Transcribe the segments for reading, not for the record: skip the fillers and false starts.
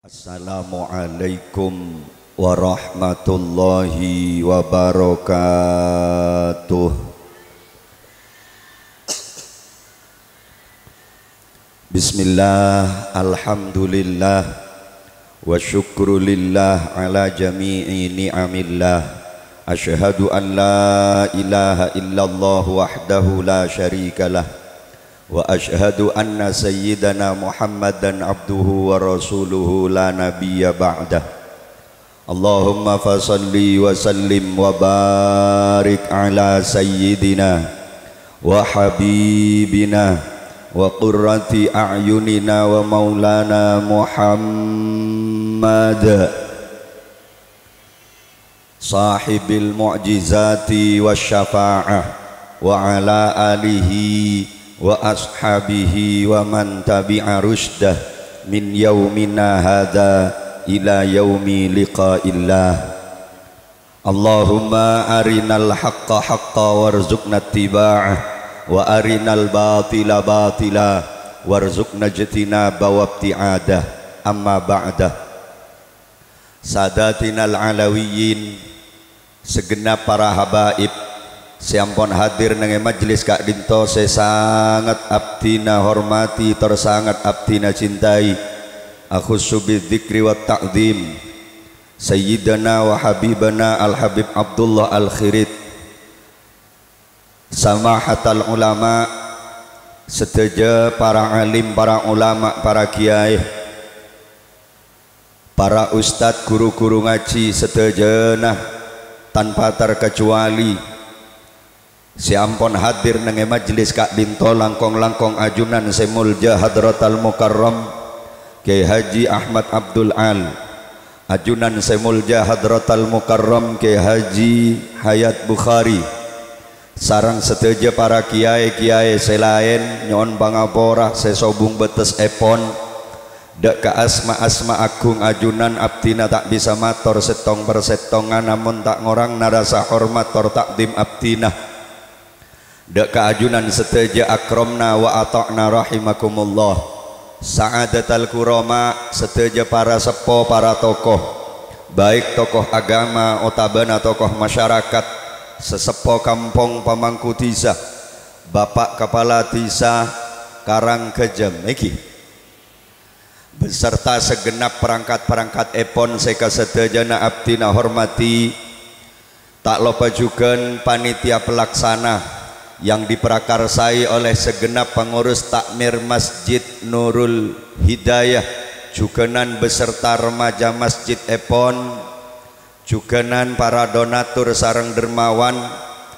Assalamualaikum warahmatullahi wabarakatuh. Bismillah, alhamdulillah, wa syukrulillah ala jami'i ni'amillah. Asyhadu an la ilaha illallah wahdahu la syarikalah. Wa ashhadu anna sayyidana Muhammadan abduhu wa rasuluhu la nabiyya ba'dah. Allahumma fasalli wa sallim wa barik ala sayyidina wa habibina wa qurrati a'yunina wa maulana Muhammad sahibil mu'jizati wa syafa'ah wa ala alihi wa ashabihi wa man tabi'a rushdah min yaumina hadha ila yaumi liqa'illah. Allahumma arinal haqqa haqqa warzuqna ittiba'ah wa arinal batila batila warzuqna ijtinaba wa ibti'adah. Amma ba'dah. Sadatinal alawiyyin, segenap para habaib siampun hadir nang majelis Kak Dinto, saya sangat abdina hormati, tersangat abdina cintai. Akhussu bidzikri wa ta'zim sayyidana wa habibana al-habib Abdullah al-Khirit, samahatal ulama, seteja para alim, para ulama, para kiai, para ustadz, guru-guru ngaji setejenah tanpa terkecuali. Siampun hadir nang majelis Kak Dinto langkong-langkong ajunan semulja Hadratal Mukarram Kiai Haji Ahmad Abdul Al, ajunan semulja Hadratal Mukarram Kiai Haji Hayat Bukhari, sarang seteja para kiai-kiai selain nyon bangapora sesobung betes epon dek ka asma-asma agung ajunan abdina tak bisa mator setong persetongan, namun tak ngorang narasa hormat tor takdim abdina dek keajunan seteja akromna wa ata'na rahimakumullah. Sa'adatal kurama, seteja para sepo, para tokoh, baik tokoh agama otabana tokoh masyarakat, sesepo kampung pamangku tisa, bapak kepala tisa Karang Kejem iki, beserta segenap perangkat-perangkat epon seka setejana abdina hormati. Tak lupa juga panitia pelaksana yang diprakarsai oleh segenap pengurus takmir Masjid Nurul Hidayah, juganan beserta remaja Masjid Epon, juganan para donatur sareng dermawan,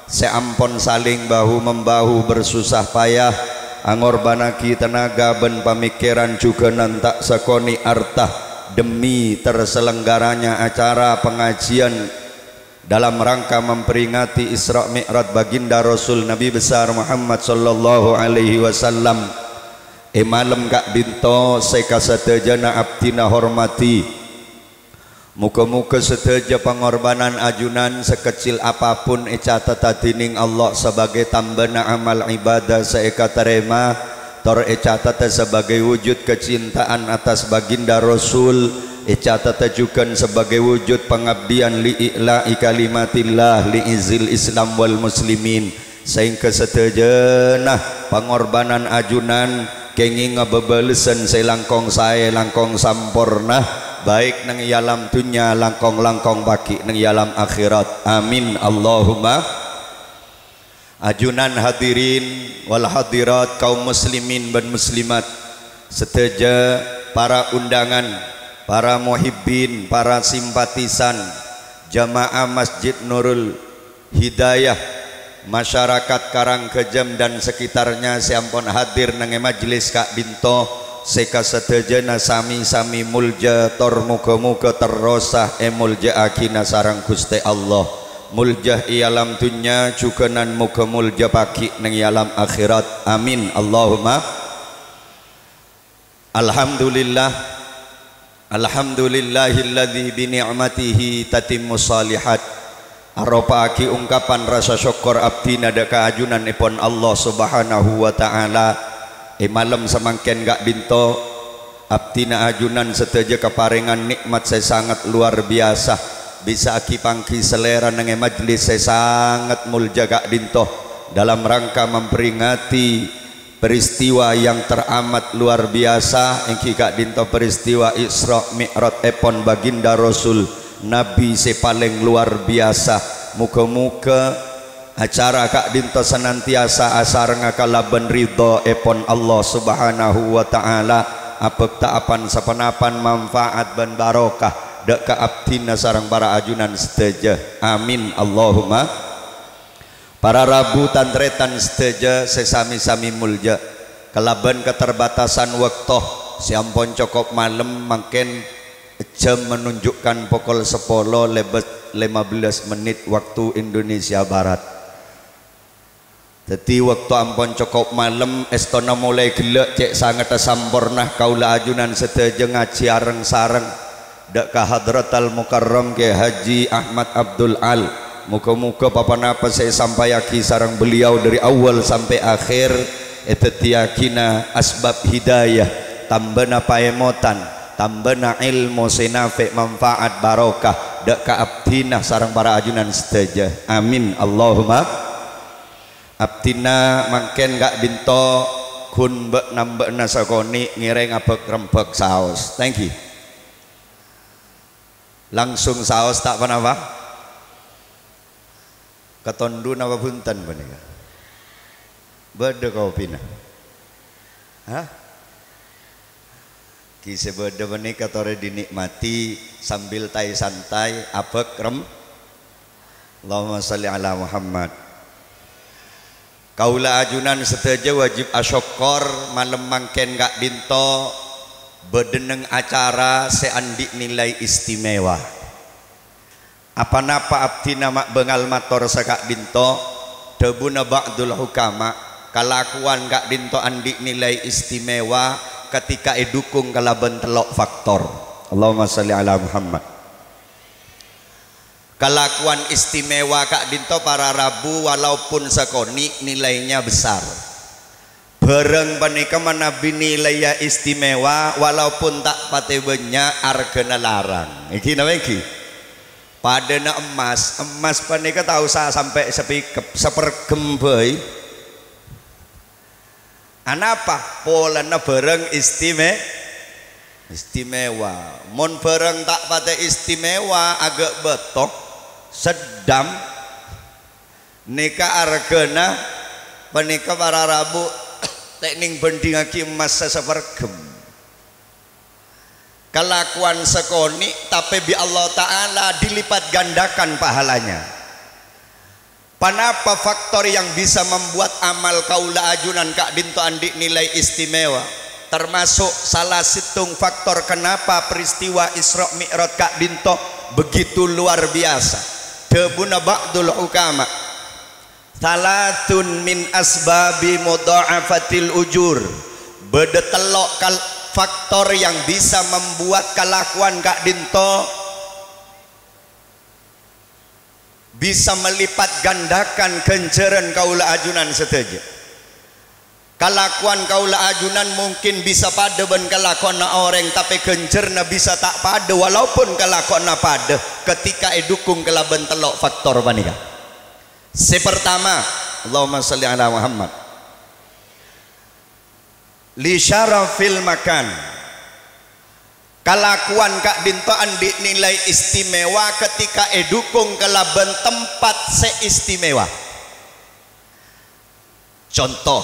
seampun saling bahu membahu bersusah payah angorbanaki tenaga ben pamikiran, juganan tak sekoni artah demi terselenggaranya acara pengajian dalam rangka memperingati Isra Mi'raj baginda Rasul Nabi besar Muhammad sallallahu alaihi wasallam. Malam Kak Dinto seka setejana abdina hormati, muka-muka seteja pengorbanan ajunan sekecil apapun ecata tining Allah sebagai tambana amal ibadah seeka terema tor ecata sebagai wujud kecintaan atas baginda Rasul, ecata tajukan sebagai wujud pengabdian li'ila'i kalimatillah li'izil Islam wal muslimin, sehingga setejenah pengorbanan ajunan kengi ngebebelesan selangkong saya langkong sampurna, baik nang yalam dunya langkong-langkong baki nang yalam akhirat. Amin Allahumma. Ajunan hadirin wal hadirat, kaum muslimin dan muslimat seteja, para undangan, para muhibbin, para simpatisan jamaah Masjid Nurul Hidayah, masyarakat Karang Kejem dan sekitarnya siampun hadir nang majelis Kak Dinto seka setejana sami-sami mulja tor muga-muga terrosah mulja akina sarang Gusti Allah, mulja ialam dunya juganan muga mulja pagi nang ialam akhirat. Amin Allahumma. Alhamdulillah, alhamdulillahilladzi bi ni'matihi tatimmu shalihat. Aropaki ungkapan rasa syukur abdi nada keajunan ipon Allah subhanahu wa ta'ala. Malam semangken Kak Dinto abdina ajunan seteja keparingan nikmat saya sangat luar biasa bisa aki pangki selera nenge majlis saya sangat mulja Kak Dinto dalam rangka memperingati peristiwa yang teramat luar biasa engki Kak Dinto peristiwa Isra Mi'raj epon baginda Rasul Nabi sepaling luar biasa. Muka-muka acara Kak Dinto senantiasa asar ngakalaban ridho epon Allah subhanahu wa ta'ala apek taapan sapanapan manfaat dan barokah dek ka abdina sarang para ajunan seteja amin Allahumma. Para rabu tantretan seteja sesami-sami mulja kalaban keterbatasan waktu siampon cokop malam makin jam menunjukkan pukul 10 lebet 15 menit waktu Indonesia Barat. Jadi waktu ampun cukup malam estona mulai gelak cek sangat sampurna kaula ajunan seteja ngaji areng sareng dak ka hadratal mukarram ke Haji Ahmad Abdul Al. Muka-muka papanapa saya sampaiaki sareng beliau dari awal sampai akhir etetiakina asbab hidayah tambana paemotan tambana ilmu senafe manfaat barokah dak ka abdina sarang para ajunan seteja amin Allahumma. Abdina mangken Kak Dinto kun mbek nambekna sakoni ngireng abek rempek saos thank you langsung saos tak panapa ketondu napa punten punika bede kopina hah kisah beda menikah tore dinikmati sambil tai santai abek rem Allahumma salli ala Muhammad. Kaula ajunan seteja wajib asyokor malam mangken Kak Dinto bedeneng acara seandik nilai istimewa apa napa abdi nama bengal mator sa Kak Dinto debuna ba'dul hukama kalakuan Kak Dinto andik nilai istimewa ketika edukung kalaban telok faktor Allahumma salli ala Muhammad. Kelakuan istimewa Kak Dinto para rabu walaupun sekoni nilainya besar bareng panika menabi nilai istimewa walaupun tak pate banyak argana larang iki nama iki padana emas panika tahu saya sampai sepergembei anapa polana bareng istimewa mon bareng tak pada istimewa agak betok sedam nika argana panika para rabu tekning bending aki emas sepergem kelakuan sekoni tapi bi Allah Ta'ala dilipat gandakan pahalanya. Panapa faktor yang bisa membuat amal kaula ajunan Kak Dinto andik nilai istimewa termasuk salah situng faktor kenapa peristiwa Isra Mi'raj Kak Dinto begitu luar biasa. Debuna ba'dul hukama salatun min asbabi mudha'afatil ujur bedetelok faktor yang bisa membuat kelakuan Kak Dinto bisa melipat gandakan kenceran kaula ajunan seteja. Kelakuan kaula ajunan mungkin bisa pada ben kelakuan orang tapi kencerna bisa tak pada walaupun kelakuan pada ketika edukung kelaban telok faktor panika. Sepertama Allahumma salli ala Muhammad li syarafil makan kelakuan Kak Dinto andik nilai istimewa ketika edukung kelaban tempat seistimewa. Contoh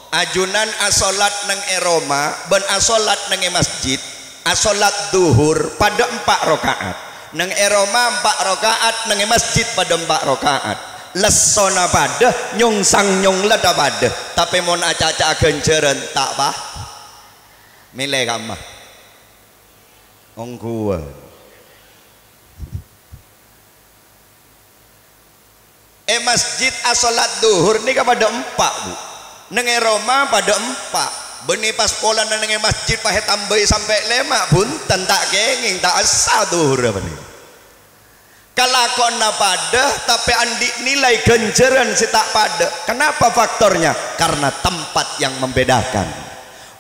ajunan asolat neng eroma ben asolat neng masjid asolat duhur pada 4 rakaat neng eroma 4 rakaat neng masjid pada 4 rakaat lesona pada nyungsang nyong lada pada tapi mon acaca genjeren tak bah milih kamah ongkuan masjid asolat duhur ni pada 4 bu neng Roma pada 4 benih pas pola neng masjid pahe tambahi sampai 5 pun tak kenging tak asa duhur apa nih kalakon pada tapi andik nilai genjeran si tak pada. Kenapa faktornya? Karena tempat yang membedakan.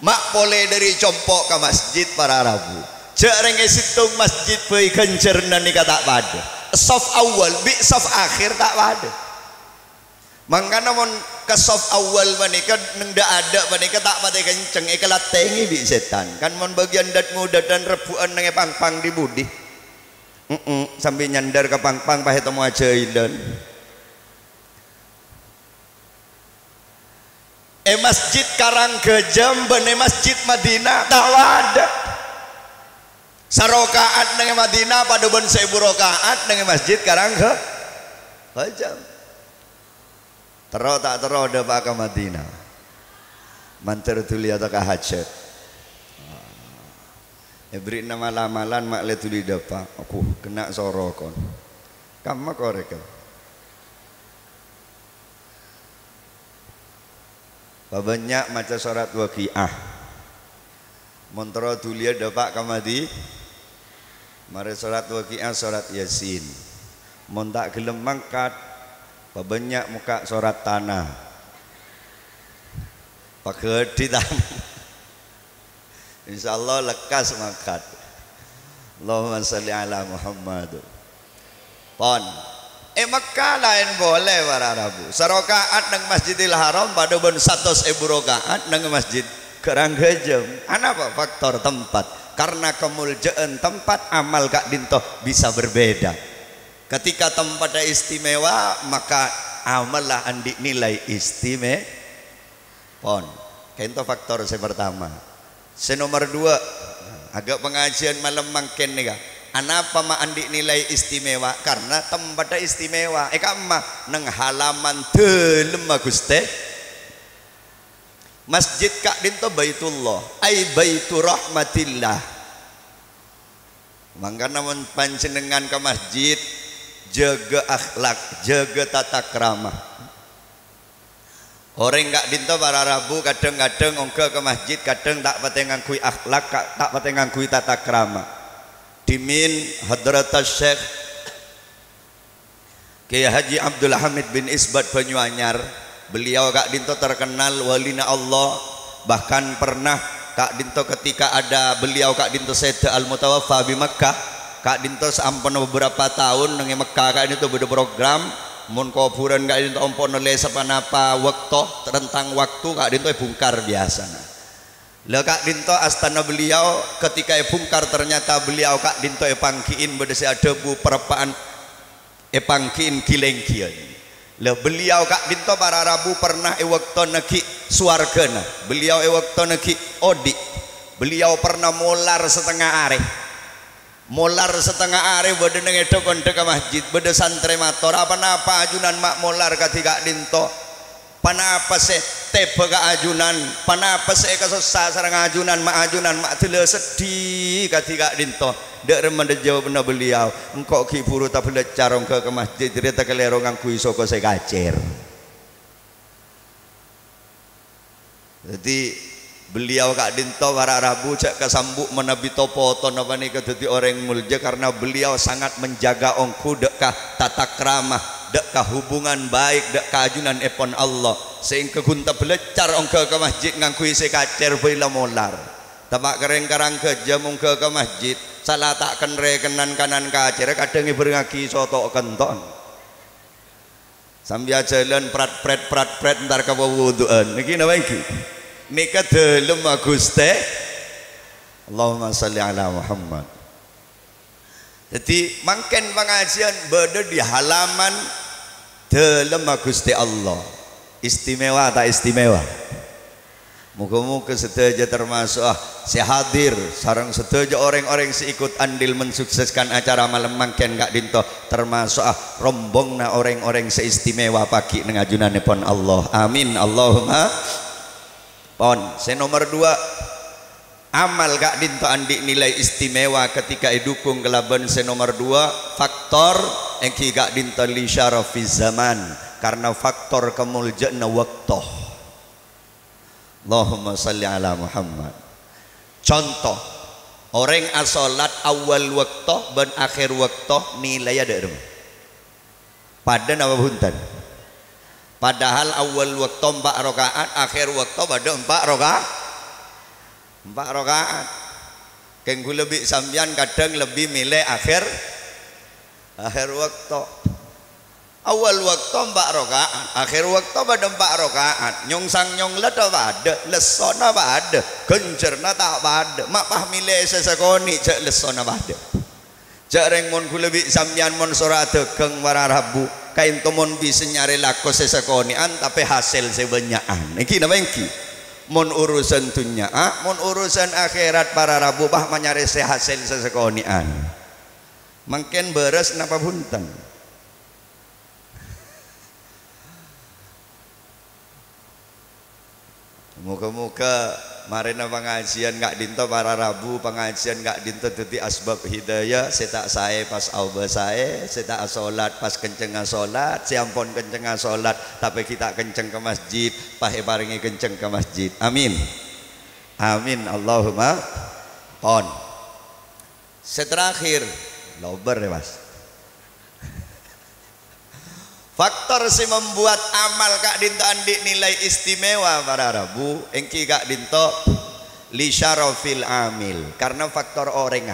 mak boleh dari compok ke masjid para Rabu jarang situng masjid pei kencerna ni kata pada saf awal bi saf akhir tak pada mangkana mon ke saf awal manika nenda ada manika tak pada kenceng ikalatengi bi setan kan mon bagian dat muda dan rebuan nang pang-pang di budi sambil nyandar ke pang-pang pahe temu aja ilan masjid Karanggejam bene masjid Madinah tak ada sarokaat nang Madinah pada ben 1000 rakaat nang masjid Karanggejam tero tak tero ada pak ke Madinah manter tuli atau ke hajat beri nama lamalan mak le tuli dapat aku kena sorokon kamu korek banyak maca surat waqiah montro tulia dapat kamadi mari surat waqiah surat yasin mon tak gelem mangkat banyak muka surat tanah pakai ditam insyaallah lekas mangkat Allahumma sholli ala Muhammad pon Mekah lain boleh para Rabu sarokaat nang Masjidil Haram pada ben 100.000 rakaat nang Masjid Karanggejam apa faktor tempat karena kemuljaan tempat amal kak dintoh bisa berbeda ketika tempatnya istimewa maka amal lah andi nilai istimewa pon kento faktor saya pertama saya nomor 2 agak pengajian malam mangken nih kak anapa ma andi nilai istimewa karena tempatnya istimewa kamma nang halaman telem Guste masjid kak dinto baitullah ai baitu rahmatillah mangkana mun panjenengan ke masjid jaga akhlak jaga tata krama orang gak dinto para Rabu kadang-kadang ongke ke masjid kadang tak pateng ngangkui akhlak tak pateng ngangkui tata krama dimin Hadratas Syekh Kiai Haji Abdul Hamid bin Isbat Banyuanyar beliau kak dinto terkenal walina Allah bahkan pernah kak dinto ketika ada beliau kak dinto Sayyid Al-Mutawaffa di Mekah kak dinto sampun beberapa tahun nang Mekah kak dinto beda program mun kuburan kak dinto ompon oleh sepanapa waktu tentang waktu kak dinto bungkar biasa lah kak dinto astana beliau ketika bungkar ternyata beliau kak dinto pangkiin bedese debu perapaan pangkiin kilengkian lah beliau kak dinto para Rabu pernah waktu neki suargana beliau waktu neki odi beliau pernah molar setengah are bede ngedo konde ke masjid bede santri mator apa-apa ajunan mak molar ketika dinto panapa se tebe ka ajunan panapa se kasusah sareng ajunan mak tele sedih ketika dinto dek remende jawab na beliau engkau ki puru ta belajar ke masjid cerita kelero ngangkui soko se kacer jadi beliau kak dinto para Rabu cak kesambuk menabi topoto napa nika dadi orang mulja karena beliau sangat menjaga ongku dekkah tata kramah dekkah hubungan baik dekkah ajunan epon Allah sehingga gunta belajar ongke ke masjid ngangkui se kacer bila molar tabak kereng Karanggejam ongke ke masjid salah tak kenre kenan kanan kacer kadang berngaki soto kenton sambil jalan prat ntar ke wuduan niki napa iki nika delem Guste Allahumma sholli ala Muhammad jadi mangken pengajian berada di halaman delem Gusti Allah istimewa tak istimewa muka-muka sedaja termasuk saya hadir sarang sedaja orang-orang seikut andil mensukseskan acara malam mangken kak dinto termasuk rombongna orang-orang seistimewa pagi ngajunanipun Allah amin Allahumma pon saya nomor 2 amal kak dinto andi nilai istimewa ketika idukung kelaban saya nomor 2 faktor engki kak dinto li syarafiz zaman karena faktor kemuljaan waktu Allahumma sholli ala Muhammad contoh orang asolat awal waktu dan akhir waktu nilai ada pada nama buntan padahal awal waktu 4 rakaat akhir waktu pada 4 rakaat 4 rakaat. Keng lebih sampean kadang lebih milih akhir waktu. Awal waktu 4 rakaat, akhir waktu pada 4 rakaat. Nyongsang nyong lada pada, lesona pada, gencerna tak pada. Mak pah milih sesekoni cek lesona pada. Cek reng mon lebih sampean mon sorat keng wararabu. Kain tomon bisa nyari laku sesekonian tapi hasil sebanyakan. Iki nama iki. Mon urusan dunia, mon urusan akhirat para rabu bah menyari hasil sesekonian. Mungkin beres napa punten. Muka-muka marina pengajian gak dinto para rabu, pengajian gak dinto tuti asbab hidayah. Saya tak saya pas auba saya tak solat pas kenceng solat, siampun kenceng solat tapi kita kenceng ke masjid, pahe paringi kenceng ke masjid. Amin. Amin Allahumma pon. Seterakhir lober ya mas. Faktor si membuat amal kak dinto andik nilai istimewa para rabu engki kak dinto li syarafil amil karena faktor oreng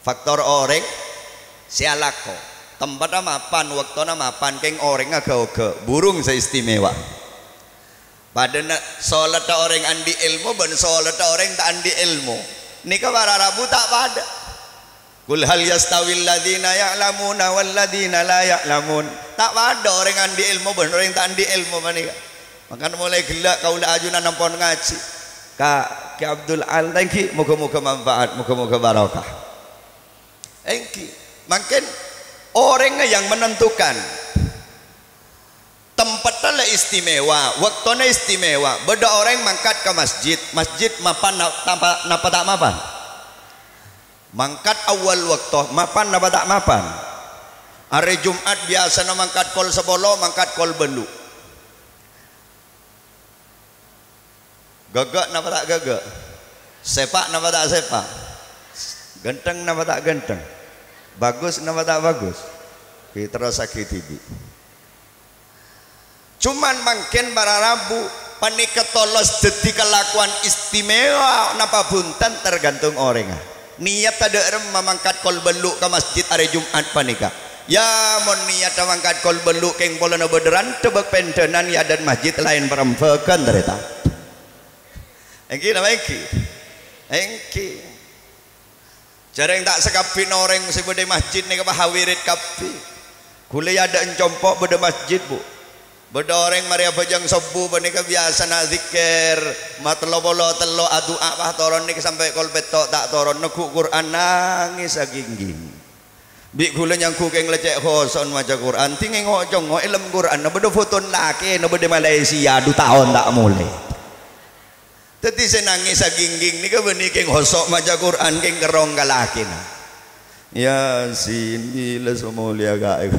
faktor oreng sialako tempat mapan waktu mapan keng oreng aga burung seistimewa pada sholat orang andi ilmu ben sholat orang tak andi ilmu nika para rabu tak pada. Kul hal yastawil ladina ya'lamuna wal ladina la ya'lamun. Tak ada orang andi ilmu bener orang tak andi ilmu manika. Makan mulai gelak kaula ajunan nampon ngaji. Kak Abdul Al thank you, moga-moga manfaat, moga-moga barakah. Thank you. Makin orangnya yang menentukan. Tempatnya istimewa, waktunya istimewa. Beda orang mangkat ke masjid, masjid mapan napa tak mapan. Mangkat awal waktu mapan napa tak mapan. Hari Jumat biasa na mangkat kol 10 mangkat kol belu. Gagak napa tak gagak. Sepak napa tak sepak. Genteng napa tak genteng. Bagus napa tak bagus. Kita sakit tibi. Cuman mungkin para rabu panik tolos detik kelakuan istimewa napa buntan tergantung orangnya. Niat ada memangkat kol beluk ke masjid hari Jumat panika. Ya mon niat mangkat kol beluk keng polana bederan tebak pentenan ya dan masjid lain perempuan ternyata. Engki nama engki. Jarang tak sekapin orang sebede masjid ni kapah hawirit kapi. Kuliah ada encompok bede masjid bu. Beda orang Maria Bajang Sobu panika biasa nak zikir matlo bolo telo adua pah toron nik sampai kol betok tak toron nekuk Quran nangis agingging. Bik kula yang ku keng lecek hoson maca Quran tingeng ngojong ilm Quran na beda foton laki na beda Malaysia 2 tahun tak mulai. Teti senangis agingging nika benih keng hosok maca Quran keng kerong kalaki na. Yasin bila semulia gaib.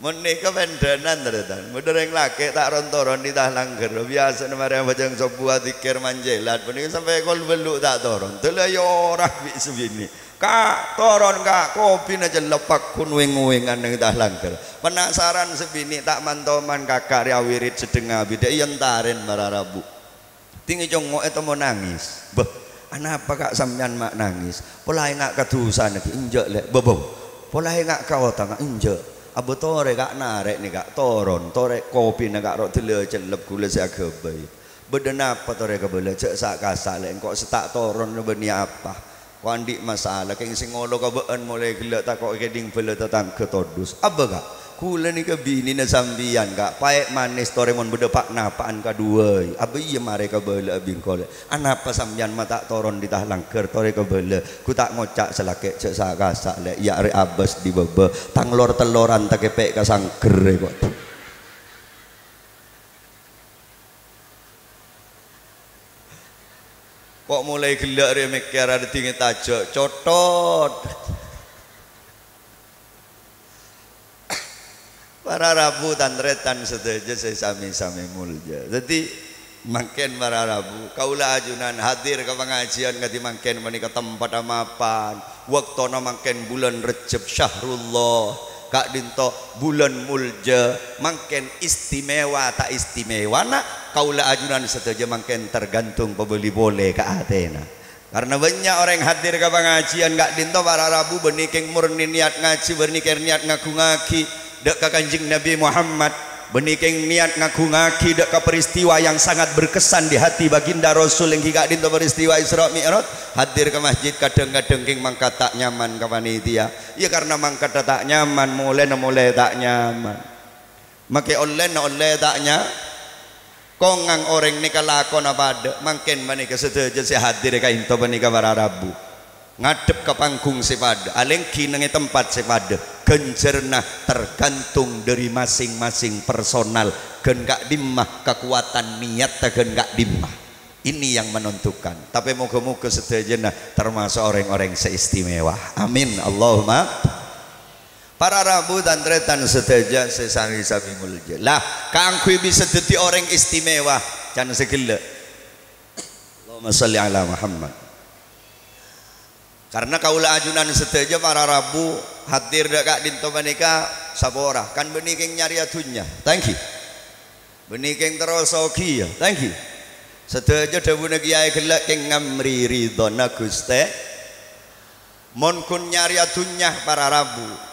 Menika pendenan ternyata. Bener yang laki tak rontoron di tah langgar. Biasa nama Bajang Sobu zikir manjelat. Menika sampai kol beluk tak toron. Telah orang bik sebini. Kak toron kak kopi aja lepak kun wing-wingan yang tah langgar. Penasaran sebini tak mantoman kakak ria wirid sedengah bida yentarin mararabu. Tinggi jongok itu mau nangis. Beh, anapa kak sampean mak nangis? Polai ngak ketusan lagi injek lek bebo. Polai ngak kau tengah injek. Abu tore kak narek nih kak toron tore kopi nih kak rok tele celep gula saya kebai beden apa tore kebela cek sak kasak lek kok setak toron beni apa kau andik masalah keng singolo kabeen mulai gelak tak kok keding bela tetang ketodus apa kak kula nih kebini na sambian kak paek manis tore mon bedepak napaan kedua apa iya mare kebela bingkol anapa sambian mata toron di tah langker tore kebela ku tak ngocak selake cek sak kasak lek ya re abas di bebe tang lor teloran tak kepek kasangker kok kok mulai gelak re mikir ada tinggi tajak cotot para rabu tandretan setuju saya sami-sami mulja. Jadi makin para rabu kaulah ajunan hadir ke pengajian kati makin menika tempat amapan. Waktuna makin bulan Rejab Syahrullah. Kak Dinto bulan mulja mangken istimewa tak istimewa nak kaula ajunan setuju mangken tergantung pembeli boleh ke Athena. Karena banyak orang hadir ke pengajian Kak Dinto para Rabu benikeng murni niat ngaji benikeng niat ngaku ngaki dek ke Kanjeng Nabi Muhammad benikeng niat ngaku ngaki dek ke peristiwa yang sangat berkesan di hati baginda Rasul yang Kak Dinto peristiwa Isra Mi'raj hadir ke masjid kadang-kadang king mangkat tak nyaman ke panitia ya karena mangkat tak nyaman mulai tak nyaman make oleh tak nyaman kongang orang ni kalakon apa ada mungkin manika setuju si hadir ka into manika para Rabu ngadep ke panggung sepada alengki nang tempat sepada gencerna tergantung dari masing-masing personal gen gak dimah kekuatan niat gen gak dimah ini yang menentukan tapi moga-moga setuju termasuk orang-orang seistimewa amin Allahumma. Para Rabu dan tretan seteja sesangi sami mulja lah kangkui bisa jadi orang istimewa jangan segila Allahumma salli ala Muhammad karena kaula ajunan seteja para Rabu hadir dekat dinto menika sabora kan benikeng nyari atunya thank you benikeng terus oki ya thank you seteja dawuh kiai gelak keng ngamri ridhona Guste mon kun nyari atunya para Rabu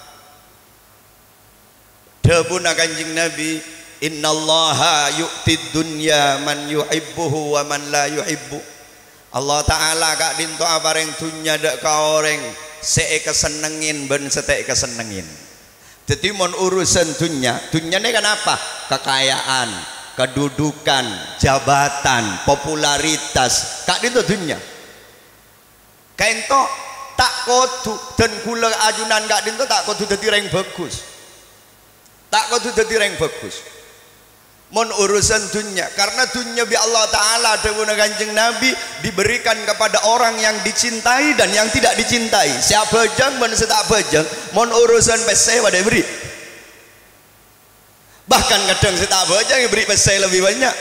Dabuna Kanjeng Nabi innallaha yu'tid dunya man yuhibbuhu wa man la yuhibbu Allah Ta'ala Kak Dinto apareng dunya dak ka orang se'e kesenengin ben setek kesenengin jadi mon urusan dunya ini kan apa kekayaan kedudukan jabatan popularitas Kak Dinto dunya kaento tak kodu dan kula ajunan Kak Dinto tak kodu dadi reng bagus tak kudu dadi reng bagus mon urusan dunia karena dunia bi Allah Ta'ala dawuh Kanjeng Nabi diberikan kepada orang yang dicintai dan yang tidak dicintai siapa bajang dan setak bajang mon urusan pese pada beri bahkan kadang setak bajang beri pese lebih banyak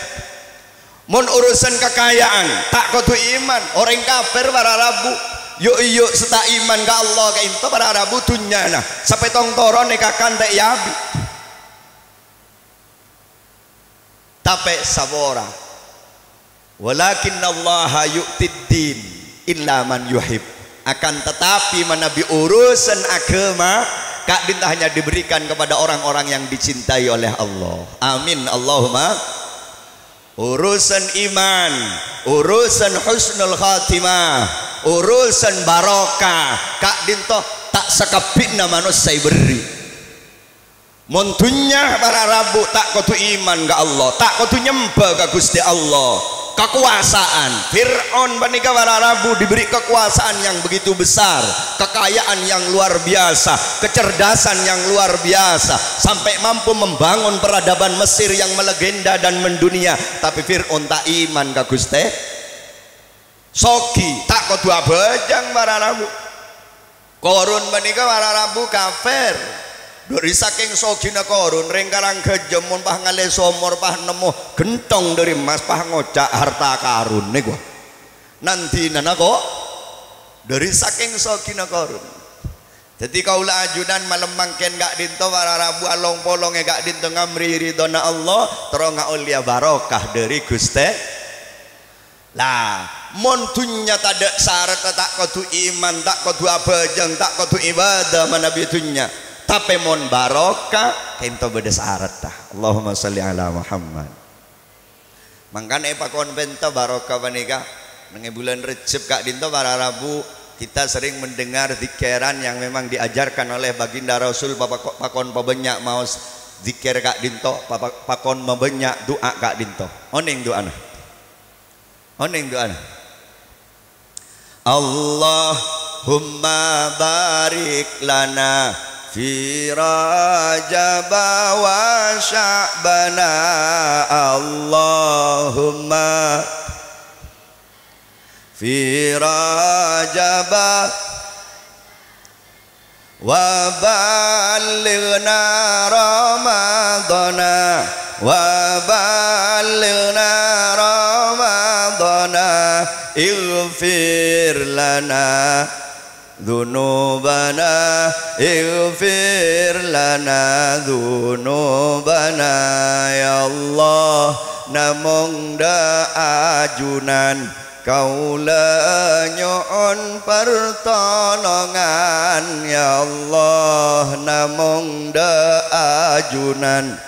mon urusan kekayaan tak kudu iman orang kafir para Rabu yuk setak iman ke Allah ke itu para Rabu dunia nah sampai tongtoron nekakan tak yabi tapi sabora walakin Allah yu'tid din illa man yuhib akan tetapi menabi urusan agama Kak Dinto hanya diberikan kepada orang-orang yang dicintai oleh Allah amin Allahumma urusan iman urusan husnul khatimah urusan barokah Kak Dinto tak sekepitna manusia beri montunya para Rabu tak kudu iman ke Allah tak kudu nyembah ke Gusti Allah kekuasaan Fir'aun banika para Rabu diberi kekuasaan yang begitu besar kekayaan yang luar biasa kecerdasan yang luar biasa sampai mampu membangun peradaban Mesir yang melegenda dan mendunia tapi Fir'aun tak iman ke Gusti Sogi tak kudu abajang para Rabu Korun banika para Rabu kafir dari saking sogina korun rengkarang kejemon pah ngale somor pah nemu gentong dari emas pah ngocak harta karun nih gua nanti nana kok dari saking sogina korun jadi kaulah ajudan malam mangken Kak Dinto para Rabu along polongnya Kak Dinto ngamri ridhona Allah terus ngaulia barokah dari Guste lah montunya tak ada syarat tak kudu iman tak kudu abajang tak kudu ibadah mana bitunya tapi mon barokah kento beda syarat dah Allahumma salli ala Muhammad mangkane pakon bento barokah panika nang bulan Rejab Kak Dinto para Rabu kita sering mendengar zikran yang memang diajarkan oleh baginda Rasul pakon pabanyak mau zikir Kak Dinto pakon mabanyak doa Kak Dinto oning doana Allahumma barik lana fi Rajab wa Sya'bana Allahumma fi Rajab wa ballighna Ramadana wa ballighna Ramadana ighfir lana dzunubana ighfir lana dzunubana ya Allah namung da ajunan kaula nyoon pertolongan ya Allah namung da ajunan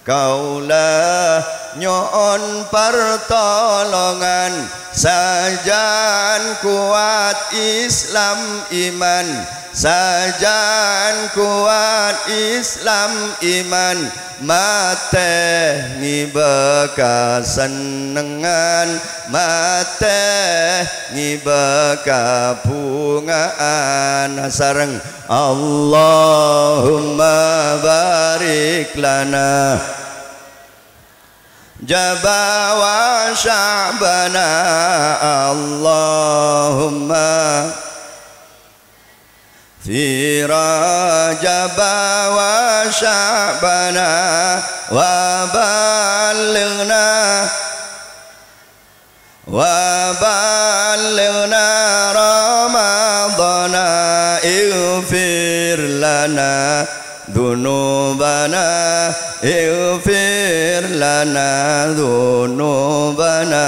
kaula nyoon pertolongan sajan kuat Islam iman sajan kuat Islam iman mate ngibaka senengan mate ngibaka pungaan sareng Allahumma barik lana Jaba wa sya'bana Allahumma fi rajaba wa sya'bana wa balighna ramadana ighfir lana dzunubana ighfir lana dzunubana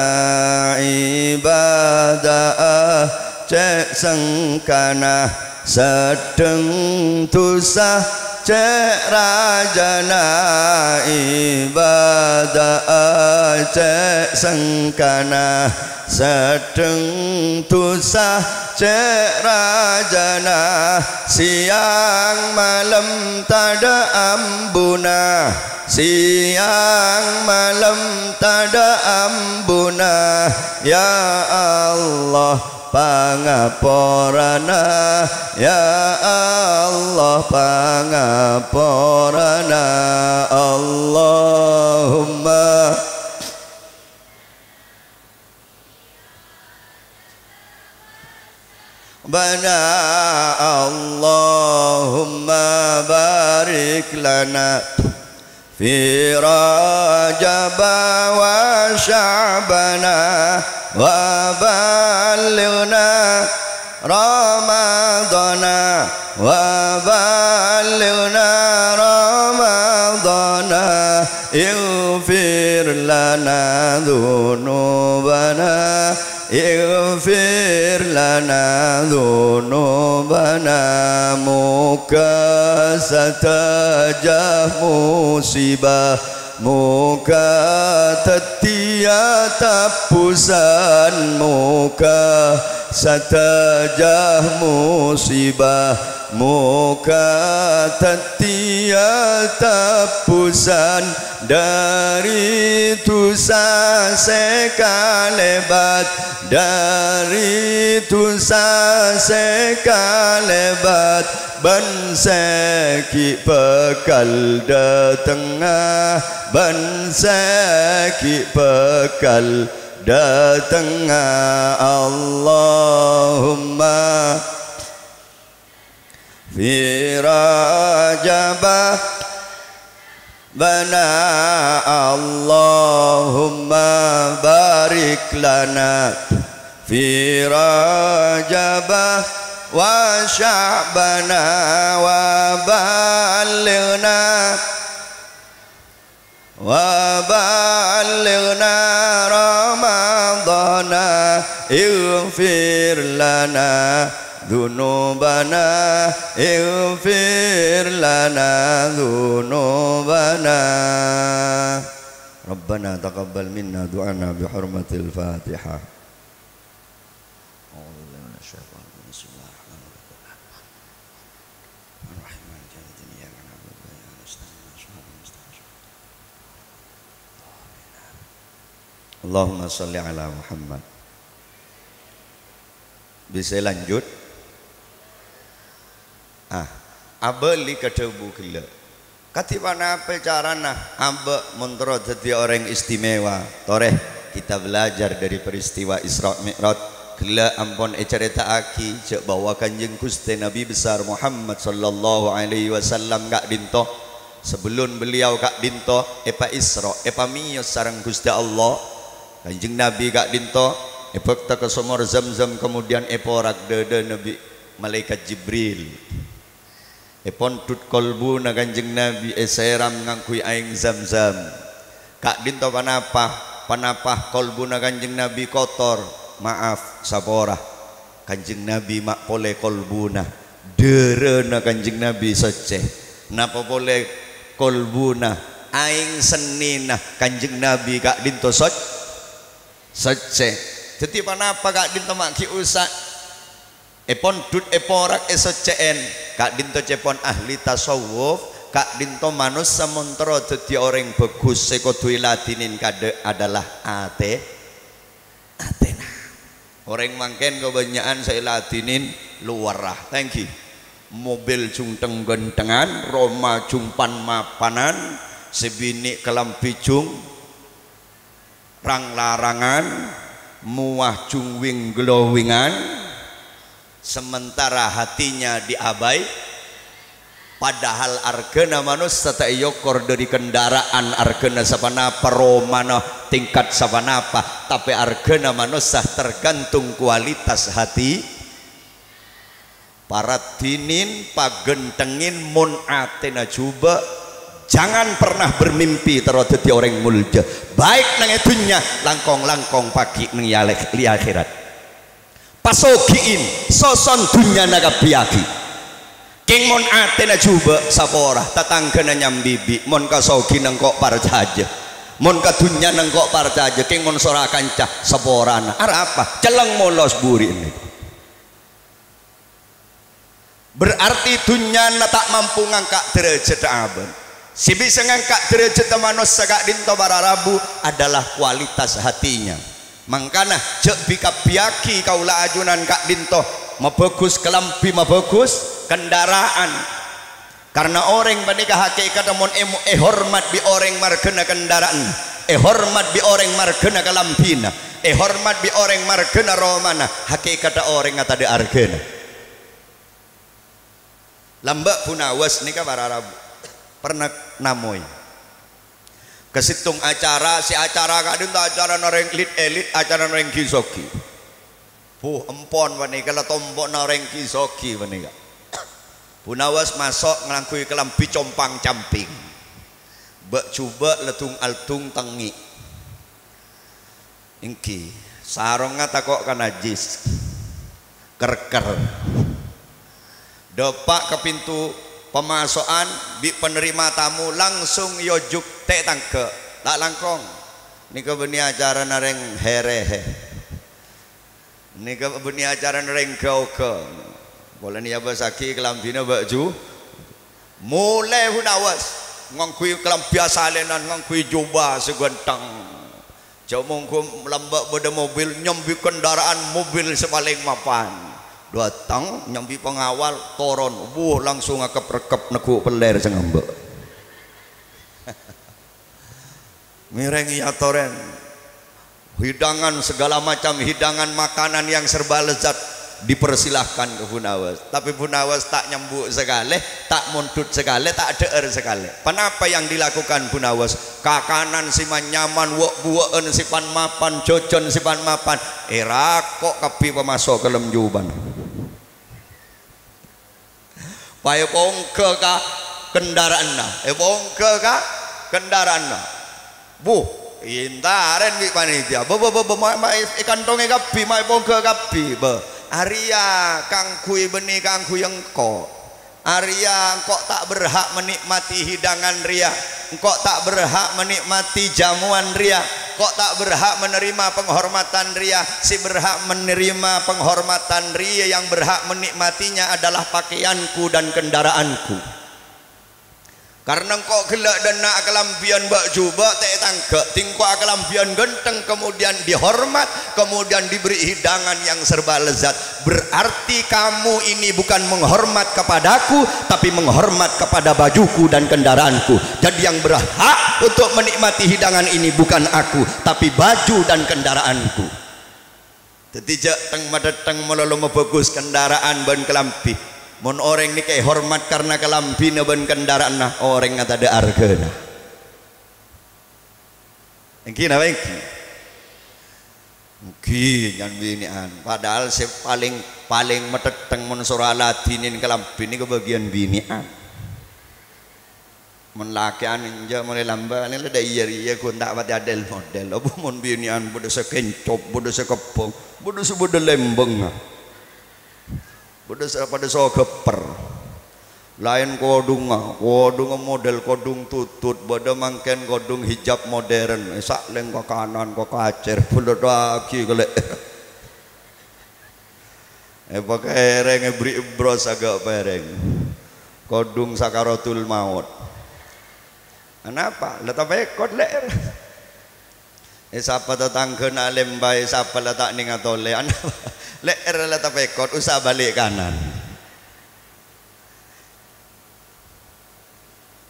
ibadah cek sengkana sedeng tusah cek rajana ibadah cek sengkana sedeng tusah cek rajana siang malam tada ambuna siang malam tada ambuna ya Allah pangaporana ya Allah pangaporana Allahumma bana Allahumma barik lana fi rajaba wa sya'bana wa balighna ramadana wa balighna ramadana ighfir lana dzunubana ighfir lana dzunubana muka satajah musibah muka tetia tapusan muka satajah musibah muka tetia tapusan dari tusa sekalebat dari tusa sekalebat ban seki bekal datengah ban seki bekal datengah Allahumma fi rajabah bana Allahumma barik lana fi rajabah wa sya'bana wa balighna ramadana ighfir lana dzunubana ighfir lana dzunubana Rabbana taqabbal minna du'ana bi hurmatil Fatihah. Allahumma salli ala Muhammad. Bisa lanjut? Abeli kedebu gila. Katibana apa carana? Aba mentero jadi orang istimewa. Toreh kita belajar dari peristiwa Isra Mi'raj. Gila ampun cerita aki cek bawa kanjeng Gusti Nabi besar Muhammad sallallahu alaihi wasallam gak dinto. Sebelum beliau gak dinto epa Isra epa miyos sareng Gusti Allah. Kanjeng Nabi gak dinto epek ke sumur Zam-Zam kemudian eporak dede Nabi malaikat Jibril epon tut kolbu na Kanjeng Nabi eseram ngangkui aing Zam-Zam kak dinto panapah kolbu na Kanjeng Nabi kotor maaf sapora Kanjeng Nabi mak pole kolbuna derena Kanjeng Nabi seceh napa boleh kolbuna aing senina Kanjeng Nabi kak dinto seceh jadi panapa kak dinto mak ki usak epon dut eporak esoceen kak dinto cepon ahli tasawuf kak dinto manus samontro jadi orang bagus sekodui latinin kade adalah atena orang mangken kebanyakan saya latinin luarah thank you mobil jungteng gentengan Roma jumpan mapanan sebini kelampi jung rang larangan muah jungwing glowingan sementara hatinya diabai padahal argena manusia tak yokor dari kendaraan argena sapanapa romana tingkat sapanapa tapi argena manusia tergantung kualitas hati para tinin pagentengin mun atena coba jangan pernah bermimpi terodeti orang mulja baik nang itunya langkong-langkong pagi nang li akhirat pasogiin soson dunya naga biaki king mon atena coba sapora tatanggana nyambibi mon kasogi nang kok parjaja mon kadunya nang kok parjaja king mon sora kancah saporana ara apa celeng molos buri ini berarti dunya tak mampu ngangkat derajat aban si bisa ngangkat derajat manusia kak dinto bararabu adalah kualitas hatinya mangkana cek bika biaki kaula ajunan kak dinto mabagus kelampi mabagus kendaraan karena orang bandika hakikat mon hormat bi orang margena kendaraan hormat bi orang margena kelampina hormat bi orang margena romana hakikat orang ngata de argena lambak punawas nika bararabu pernah namoy kesitung acara si acara kadin acara noreng elit acara noreng kisoki empon wanika la tombok noreng kisoki wanika punawas masuk ngelangkui kelampi compang camping bak coba letung altung tengi ingki sarong ngata kok kan najis kerker depak ke pintu pemasokan bi penerima tamu langsung yojuk teh tangke tak langkong nika beni acara nareng herehe nika beni acara nareng gauke boleh nih abah saki kelambina baju mulai hunawas ngangkui kelam biasa lenan ngangkui jubah segentang jauh mongkum lambak pada mobil nyambi kendaraan mobil sepaling mapan datang nyambi pengawal toron langsung rekep neku peler sengembek mirengi atoren hidangan segala macam hidangan makanan yang serba lezat dipersilahkan ke Punawas tapi Punawas tak nyambuk sekali tak muntut sekali tak deer sekali kenapa yang dilakukan Punawas kakanan siman nyaman buaan sipan mapan jojon sipan mapan kok kapi pemasok ke lemjuban paya pongke ka kendaraan na pongke ka kendaraan na intaren bi panitia ikan tonge kapi mai pongke kapi Arya kangkui beni kangkui engkau Arya engkau tak berhak menikmati hidangan ria engkau tak berhak menikmati jamuan ria engkau tak berhak menerima penghormatan ria si berhak menerima penghormatan ria yang berhak menikmatinya adalah pakaianku dan kendaraanku karena engkau gelak dan nak kelampian bak jubah tak tangke tingkau kelampian genteng kemudian dihormat kemudian diberi hidangan yang serba lezat berarti kamu ini bukan menghormat kepadaku tapi menghormat kepada bajuku dan kendaraanku jadi yang berhak untuk menikmati hidangan ini bukan aku tapi baju dan kendaraanku tetijak teng madeteng melolo bagus kendaraan ban kelampi mun orang ni kayak hormat karena kelampina ban kendaraan nah orang ngata ada argana engki na engki jangan binian padahal paling paling meteteng mun surah ladinin kelambin niku bagian binian mun lakian inja mulai lamban ini ada iya kun tak pati adel model apa mun binian bodo sekencop bodo sekepong bodo sebode lembeng bodo pada so geper lain kodung model kodung tutut bodo mangken kodung hijab modern sak leng ke kanan ke kacer bodo lagi kelek pakai reng beri bros agak pereng kodung sakaratul maut kenapa letak bekot leer siapa tetangga alim baik siapa letak ning atole leer letak bekot usah balik kanan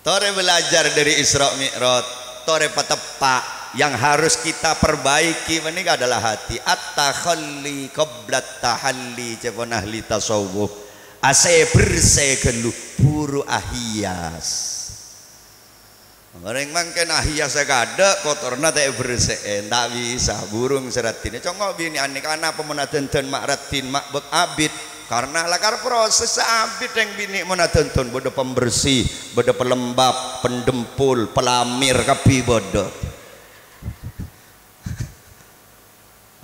tore belajar dari Isra Mi'raj tore patepak yang harus kita perbaiki ini adalah hati at-takhalli qablat tahalli cepon ahli tasawuf ase bersih gelu buru ahias orang mangken ahias kada kotorna tak bersih tak bisa burung seratin congok bini anik anak pemenadenten mak ratin mak bek abid karena lakar proses abid yang bini menadenten bodo pembersih bodo pelembab pendempul pelamir kapi bodo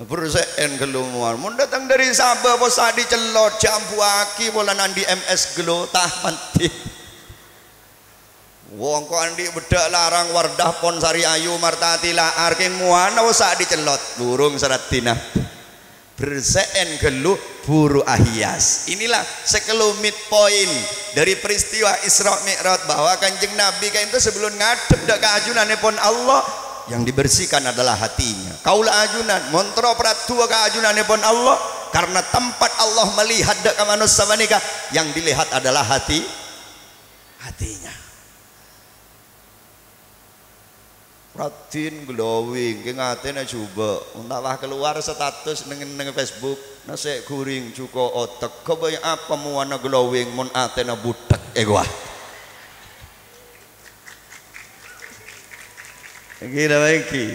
bersein gelumuan mun datang dari Sabah posa dicelot jambu aki bola nandi MS gelo tah mati wong ko andi bedak larang wardah pon sari ayu martati laar king muana posa dicelot burung seratina bersein gelu buru ahias inilah sekelumit poin dari peristiwa Isra Mi'raj bahwa Kanjeng Nabi kain itu sebelum ngadep dak keajunanipun Allah yang dibersihkan adalah hatinya kaula ajunan montro pratua keajunanipun Allah karena tempat Allah melihat dak manusia manika yang dilihat adalah hatinya Ratin glowing ki ngatene coba untawah keluar status neng Facebook nase kuring cuko otak kebaya apa muana glowing mun atena butek gua kira baiki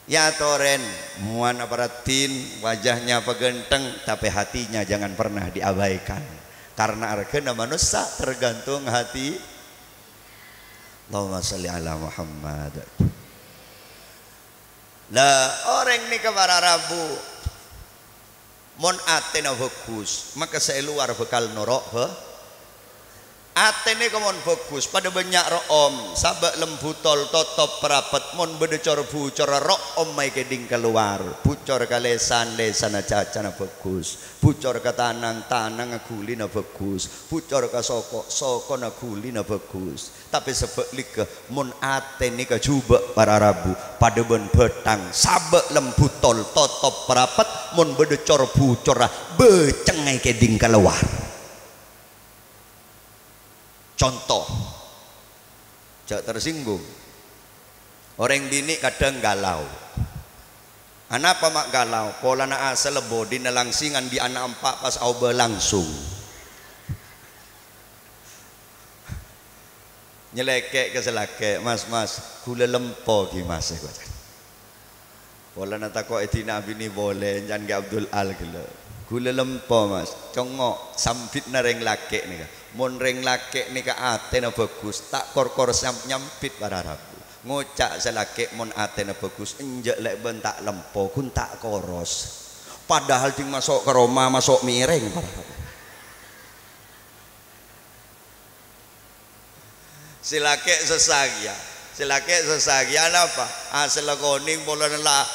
ya toren muana paratin wajahnya pegenteng tapi hatinya jangan pernah diabaikan karena argana manusia tergantung hati. Allahumma sholli ala Muhammad lah orang ini kepada Rabu mon atena bagus maka saya luar bekal norok atene komon bagus pada banyak room sabak lembutol totop perapat mon bedecor bucor room mai keding keluar bucor ke lesan aja bagus bucor ke tanang agulina bagus bucor ke soko agulina bagus tapi sebalik ke mon atene ke juba para Rabu pada ben betang sabak lembutol totop perapat mon bedecor bucor becengai keding keluar contoh jak tersinggung orang bini kadang galau anapa mak galau pola na asal lebo di nelangsingan di anak empat pas au berlangsung nyelekek ke selake mas gula lempo ki mas pola na tako etina bini boleh jangan ke Abdul Al gula lempo mas congok sampit na reng lake nih mon reng lake nika atena bagus tak kor nyampit para Rabu ngocak selake mon atena bagus enjek lek bentak lempo kun tak koros padahal ding masuk ke Roma masuk miring para Rabu silake sesagia apa asal koning bolan la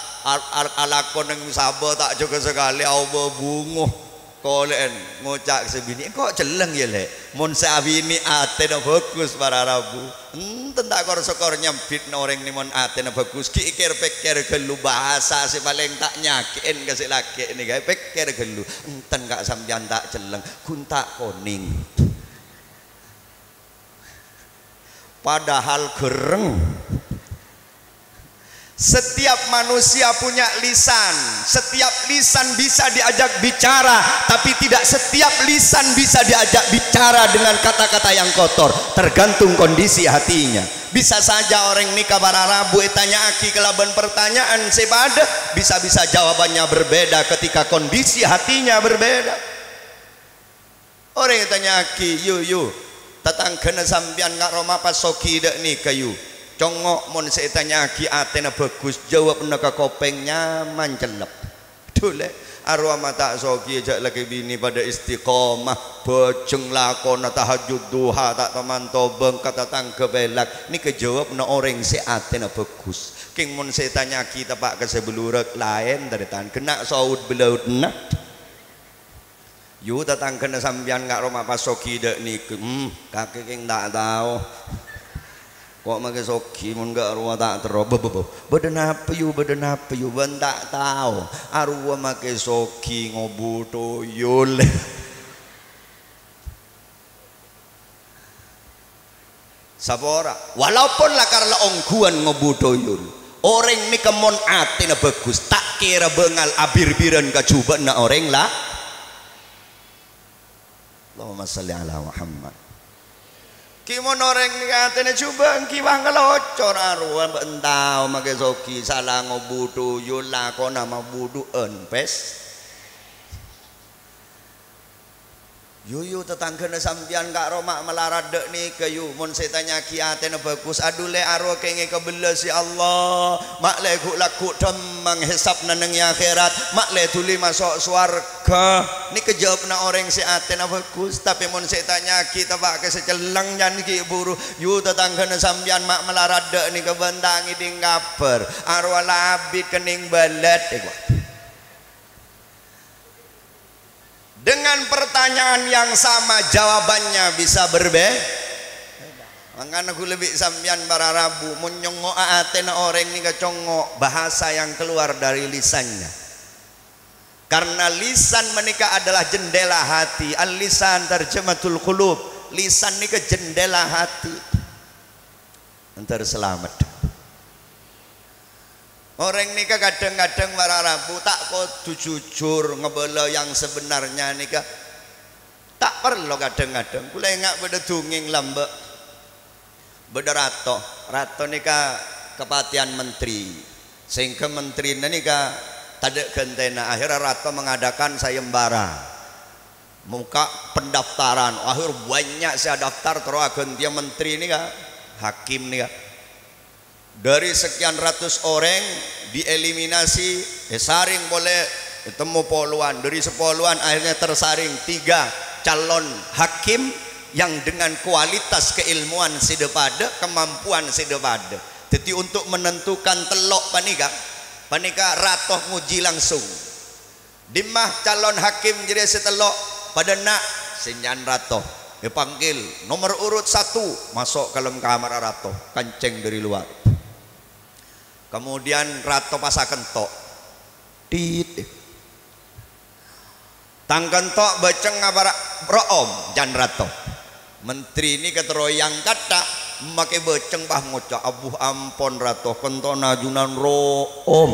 alakon yang sabah tak juga sekali au bunguh kolen ngocak sebini kok celeng ya le mon sabini atena bagus para Rabu enten tak kor nyampit orang ni mon atena bagus kikir pikir gelu bahasa si paling tak nyakin kasih laki ni guys pikir gelu enten gak sampean tak celeng kun tak koning padahal gereng Setiap manusia punya lisan. Setiap lisan bisa diajak bicara, tapi tidak setiap lisan bisa diajak bicara dengan kata-kata yang kotor. Tergantung kondisi hatinya. Bisa saja orang nikah bararabu tanya aki kelaban pertanyaan sebada, bisa-bisa jawabannya berbeda ketika kondisi hatinya berbeda. Orang yang tanya aki, yu tatang kena sambian ngak Roma pas soki dek nih kayu. Congok mon saya tanya aki atena bagus, jawab naka kopeng nyaman celep. Dule arwah mata soki ajak lagi bini pada istiqomah, bojeng lakon tahajud duha tak teman tobeng kata tangke belak. Ni kejawab na orang saya atena bagus. King mon saya tanya aki tapak ke sebelurek lain dari tan kena saud belaut nak. Yu tatang kena sambian ngak Roma pas soki dek ni kakek king tak tahu. Kok make soki mun gak arwah tak tero badan apa yu ben tak tahu arwah make soki ngobuto yul. Sapora walaupun lah karena ongguan ngobuto yul orang ni kemon atina bagus tak kira bengal abir-biran kacuba na orang lah. Allahumma salli ala Muhammad. Kimon orang ni katanya coba kiwang ngelocor arwah bentau make soki salah ngobudu yula ko nama budu enpes. Yuyu tetangga na sambian kak Roma melarat dek ni kayu mon saya tanya kiatena bagus adule arwah kenge kebelah si Allah mak le ku laku demang hisap naneng akhirat mak le tuli masuk swarga ni kejawab na orang si atena bagus tapi mon saya tanya kita pak ke secelang jan ki buru yu tetangga na sambian mak melarat dek ni kebentangi ding kabar arwah labit kening balet dengan pertanyaan yang sama jawabannya bisa berbeda. Makanya aku lebih sambian bararabu menyongok atena orang ni kacongok bahasa yang keluar dari lisannya. Karena lisan menikah adalah jendela hati. Al-lisan tarjamatul qulub. Lisan ni ke jendela hati. Antar selamat. Orang nikah kadang-kadang bararabu tak kudu jujur ngebela yang sebenarnya nikah tak perlu kadang-kadang kula engak beda dunging lambek beda rato nikah kepatian menteri sehingga menteri nikah tadek gentena akhirnya rato mengadakan sayembara muka pendaftaran akhir banyak saya daftar terus ganti menteri nikah hakim nikah. Dari sekian ratus orang dieliminasi saring boleh ketemu poluan dari sepoluan akhirnya tersaring 3 calon hakim yang dengan kualitas keilmuan sedepada kemampuan sedepada jadi untuk menentukan telok panika ratoh nguji langsung dimah calon hakim jadi setelok pada nak senyan ratoh dipanggil nomor urut 1 masuk ke dalam kamar ratoh kanceng dari luar. Kemudian rato pasakan tok tit tangkan tok baceng ngabara room jan rato menteri ini keteroyang kata memakai baceng bah ngocak abuh ampon rato kentona junan room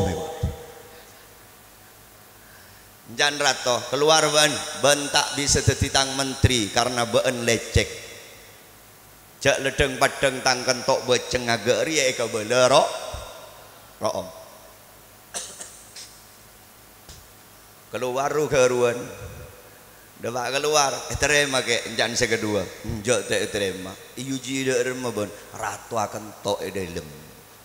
jan rato keluar ban tak bisa tetitang menteri karena ben lecek jak ledeng padeng tangkan tok baceng agak ria ke belero room keluar keruan dapat keluar terima ke jangan sekedua njok tak terima iuji dak remah bon ratu akan tok dalam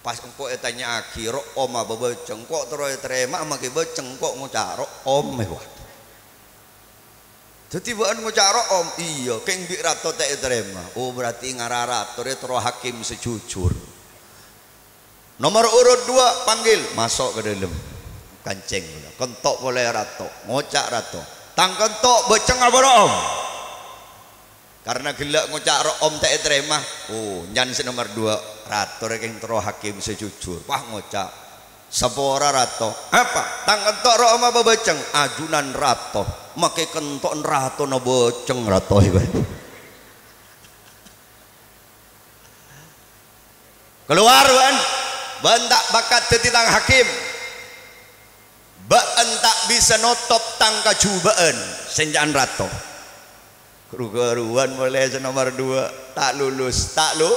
pas engko tanya aki room apa beceng kok terus terima make beceng kok ngucar room mewah jadi bukan ngucar room iya keng bi ratu tak terima oh berarti ngararat terus hakim sejujur. Nomor urut 2 panggil masuk ke dalam kancing kentok boleh rato ngocak rato tang kentok beceng apa om karena gila ngocak om tak terima oh nyan nomor 2 rato reking tero hakim sejujur wah ngocak sepora rato apa tang kentok om apa beceng ajunan rato make kentok rato no beceng rato keluar bentak bakat tetitang hakim baan tak bisa notop tangka cubaan senjaan rato keruan mulai nomor 2 tak lulus tak lu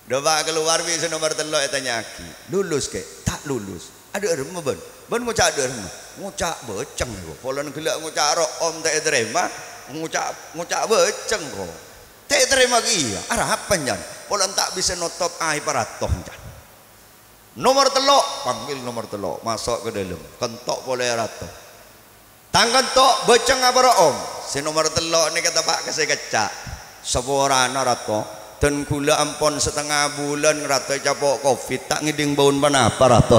doa keluar bisa nomor 3 etanya aki lulus ke tak lulus ada remah ben ngucak ada remah ngucak beceng kok polan gelak ngucak ro om tak terima ngucak beceng kok tak terima iya arah apa jan polan tak bisa notop ai paratoh jan nomor 3 panggil nomor 3 masuk ke dalam kentok boleh rato tangkan tok beceng apa om si nomor 3 ni kata pak kasih kecak seborana rato dan gula ampon setengah bulan rato capok covid tak ngiding baun panapa rato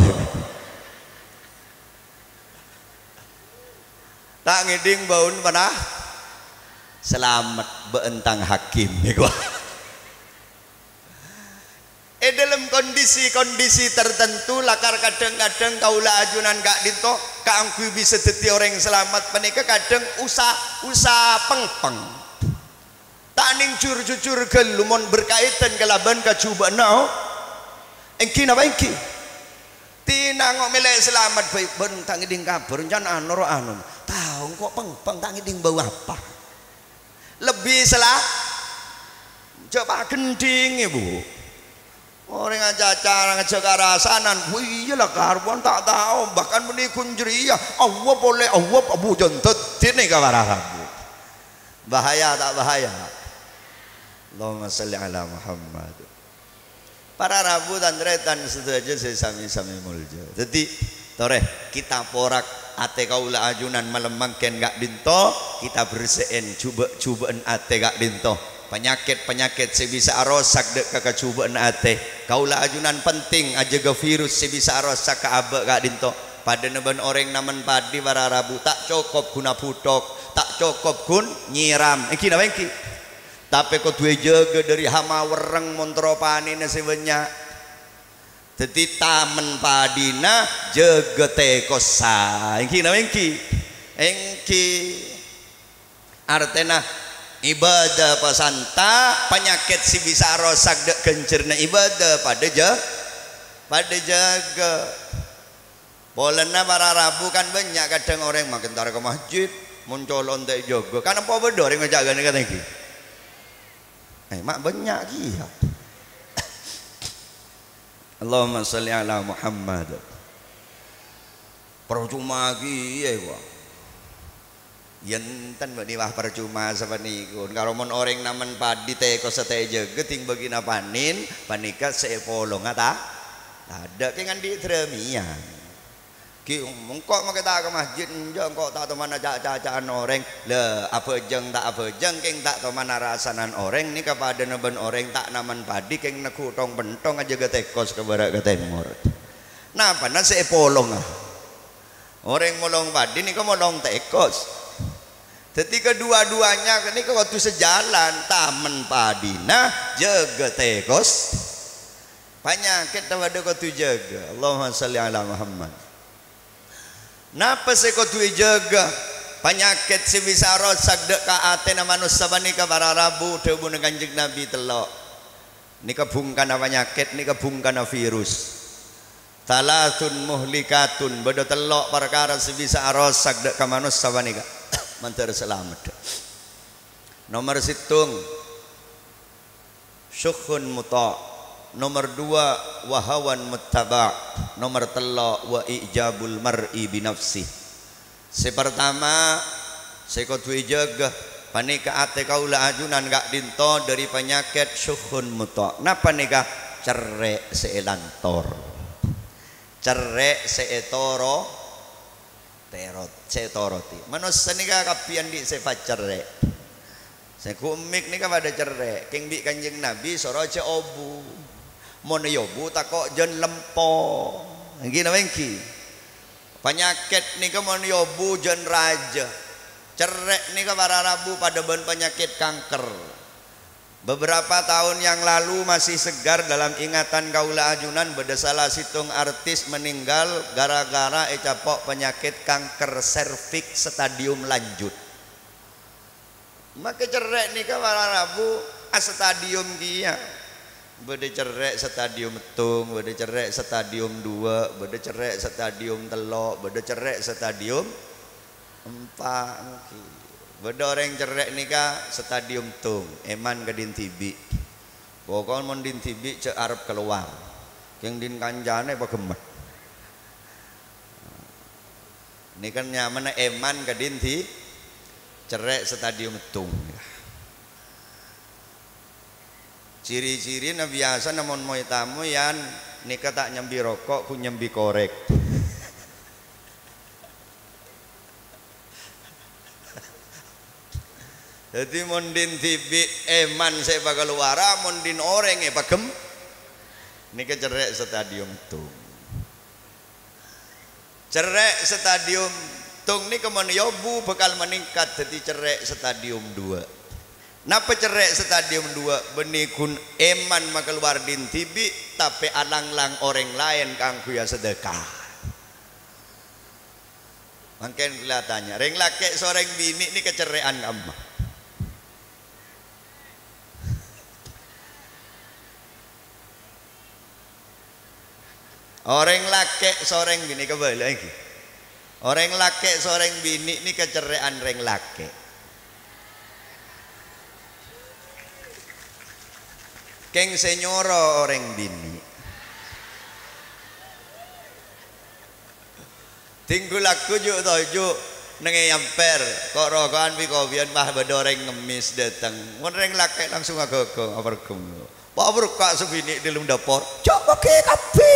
tak ngiding baun panah selamat beentang hakim ni gua dalam kondisi-kondisi tertentu lakar kadang-kadang kaula ajunan gak dito kaangku bisa dadi orang selamat panika kadang usah pengpeng tak ning jur-jujur gelumon berkaitan kelaban kacubaan nao engki napa engki tinangok milih selamat baik ben tak ngiding kabar jan anu tahu kok pengpeng tak ngiding bau apa lebih salah coba gending ibu orang aja karasanan iyalah karbuan tak tahu bahkan menikun jeria Allah boleh Allah abu jontot ini kawarahabu bahaya tak bahaya Allahumma salli ala Muhammad para rabu dan retan setuju sami-sami mulja jadi toreh kita porak ate kaula ajunan melemangkan gak dinto kita bersihin cubaan ate gak dinto penyakit sebisa arosak dek kakacubaan ate kaula ajunan penting aja ke virus sebisa arosak ke abek gak dinto pada neben orang naman padi para rabu tak cukup guna putok tak cukup gun nyiram iki na iki tapi kau duwe jaga dari hama wereng montro panine sebenyak jadi tamen padina jaga tekosa iki na iki artena ibadah pasanta penyakit si bisa rosak dek kencerna ibadah pada jaga bolehna para rabu kan banyak kadang orang makin tarik ke masjid muncul ontek jaga kan apa beda orang ngejaga nih kata iki mak banyak kia Allahumma salli ala Muhammad percuma kia gua yenten badiwah percuma sabanipun kalau mon orang naman padi teko sate jaga ting bagina panin panika sepolong ata ada kengan di tremian ki mengkok makita ke masjid njong kok tak teman aja-ajaan orang le apa jeng tak apa jeng keng tak teman rasanan orang ni kepada neben orang tak naman padi keng nekutong bentong aja ke tekos ke barat ke timur nah panas sepolong orang molong padi ni ke molong tekos jadi kedua-duanya ini waktu sejalan taman padina jaga tekos penyakit pada waktu jaga Allahumma salli ala Muhammad napa sekotu jaga penyakit si bisa rosak dek ka ate na manusia banika para rabu debu dengan kanjeng Nabi telok ini kebungkan penyakit ini kebungkan virus talatun muhlikatun beda telok perkara si bisa rosak dek ka manusia banika mantar selamat nomor situng syukhun muta nomor 2 wahawan muttaba nomor 3 wa ijabul mar'i binafsi sepertama sekotu jaga panika ate kaula ajunan gak dinto dari penyakit syukhun muta napa nika cerek seelantor cerek seetoro terot setoroti manusia nika kapian di sifat cerek sekumik nika pada cerek king bi kanjeng Nabi soroce obu mono yobu takok jen lempo gini wengki penyakit nika mono yobu jen raja cerek nika para rabu pada ben penyakit kanker beberapa tahun yang lalu masih segar dalam ingatan kaula ajunan beda salah situng artis meninggal gara-gara ecapok penyakit kanker serviks stadium lanjut maka cerek nika para rabu stadium dia bede cerek stadium tung, bede cerek stadium 2, bede cerek stadium telok, bede cerek stadium 4. Bede orang cerek nika stadium tung, eman ke din tibi. Pokoknya mon din tibi cek arep keluar. Yang din kanjane apa gemet. Ini kan nyaman eman ke din ti cerek stadium tung. Ciri-ciri na biasa namun moy tamu yan nika tak nyambi rokok ku nyambi korek. Jadi mondin tibi eman saya bakal luara mondin oreng pagem nika cerek stadium tung. Cerek stadium tung nika mon yobu bakal meningkat jadi cerek stadium 2. Napa cerek stadium 2 benikun eman makeluar din tibi tapi alang-lang orang lain kang kuya sedekah. Makin kelihatannya reng laki soreng bini ini kecerean kamu. Orang laki soreng bini kembali lagi. Orang laki soreng bini ini kecerean reng laki. Keng senyoro orang bini tinggal aku juk tojuk nenge yamper kok rokokan pikobian bah bedoreng ngemis datang orang laki langsung agak aperkum pak berkak sebini di dalam dapur coba ke kapi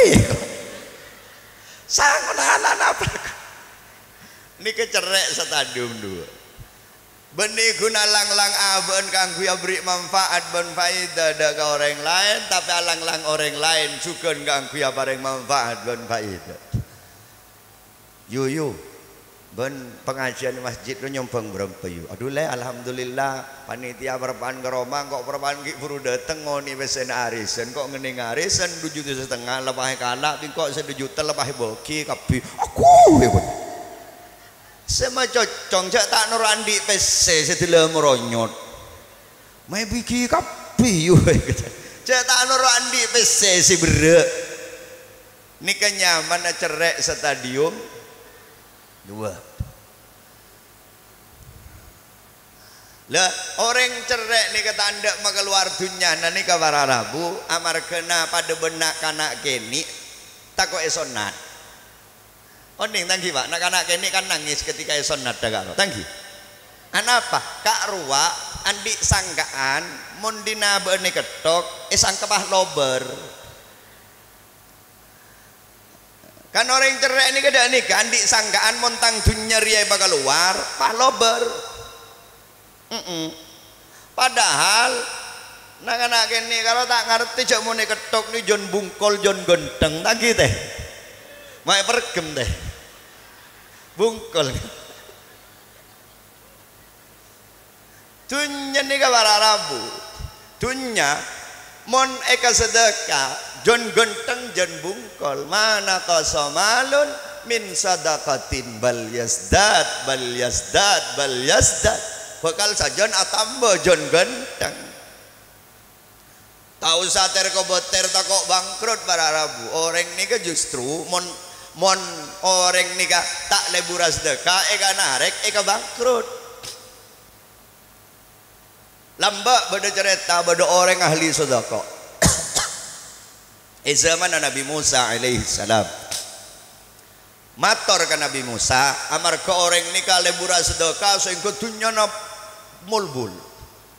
sang menahan apa ini kecerek stadium 2 benih guna lang-lang aben kang kuya beri manfaat ben faedah ke orang lain tapi alang-lang orang lain juga kang kuya bareng manfaat ben faedah. Yuyu ben pengajian masjid lu nyompang berapa yu? Aduh le alhamdulillah panitia perpan ke Roma kok perpan ki buru dateng ngoni pesen arisan kok ngening arisan 2,5 juta lebah kalak kok 1 juta lebah boki kapi aku ya sama cocong cak tak nurandi PC setelah meronyot mai biki kapi yu cak tak nurandi PC si berek ini kenyaman cerek stadium 2 lah orang cerek ni kata anda keluar dunia nani kabar Rabu amar kena pada benak kanak keni tako esonat. Oning tanggi pak, nak anak kini kan nangis ketika esonat dagang. Tanggi. Anapa? Kak Ruwa, andi sangkaan, mondina beni ketok, sangkepah lober. Kan orang cerai ini kada nih, andi sangkaan montang dunia riai bakal luar, pah lober. Padahal, nak anak kini kalau tak ngerti cak mau ketok nih John Bungkol, John Genteng, tanggi teh. Mai pergem teh. Bungkol dunya ni kabar Rabu dunya mon eka sedekah John Genteng John Bungkol mana qasamalun min sadaqatin bal yasdad bakal sajon atamba John Genteng tahu sater ko boter takok bangkrut para Rabu orang ni ke justru mon orang nikah tak leburas sedekah eka narek eka bangkrut lambak beda cerita beda orang ahli sedekah zaman Nabi Musa alaihi salam mator ke Nabi Musa amar ke orang nikah leburas sedekah sehingga dunya na mulbul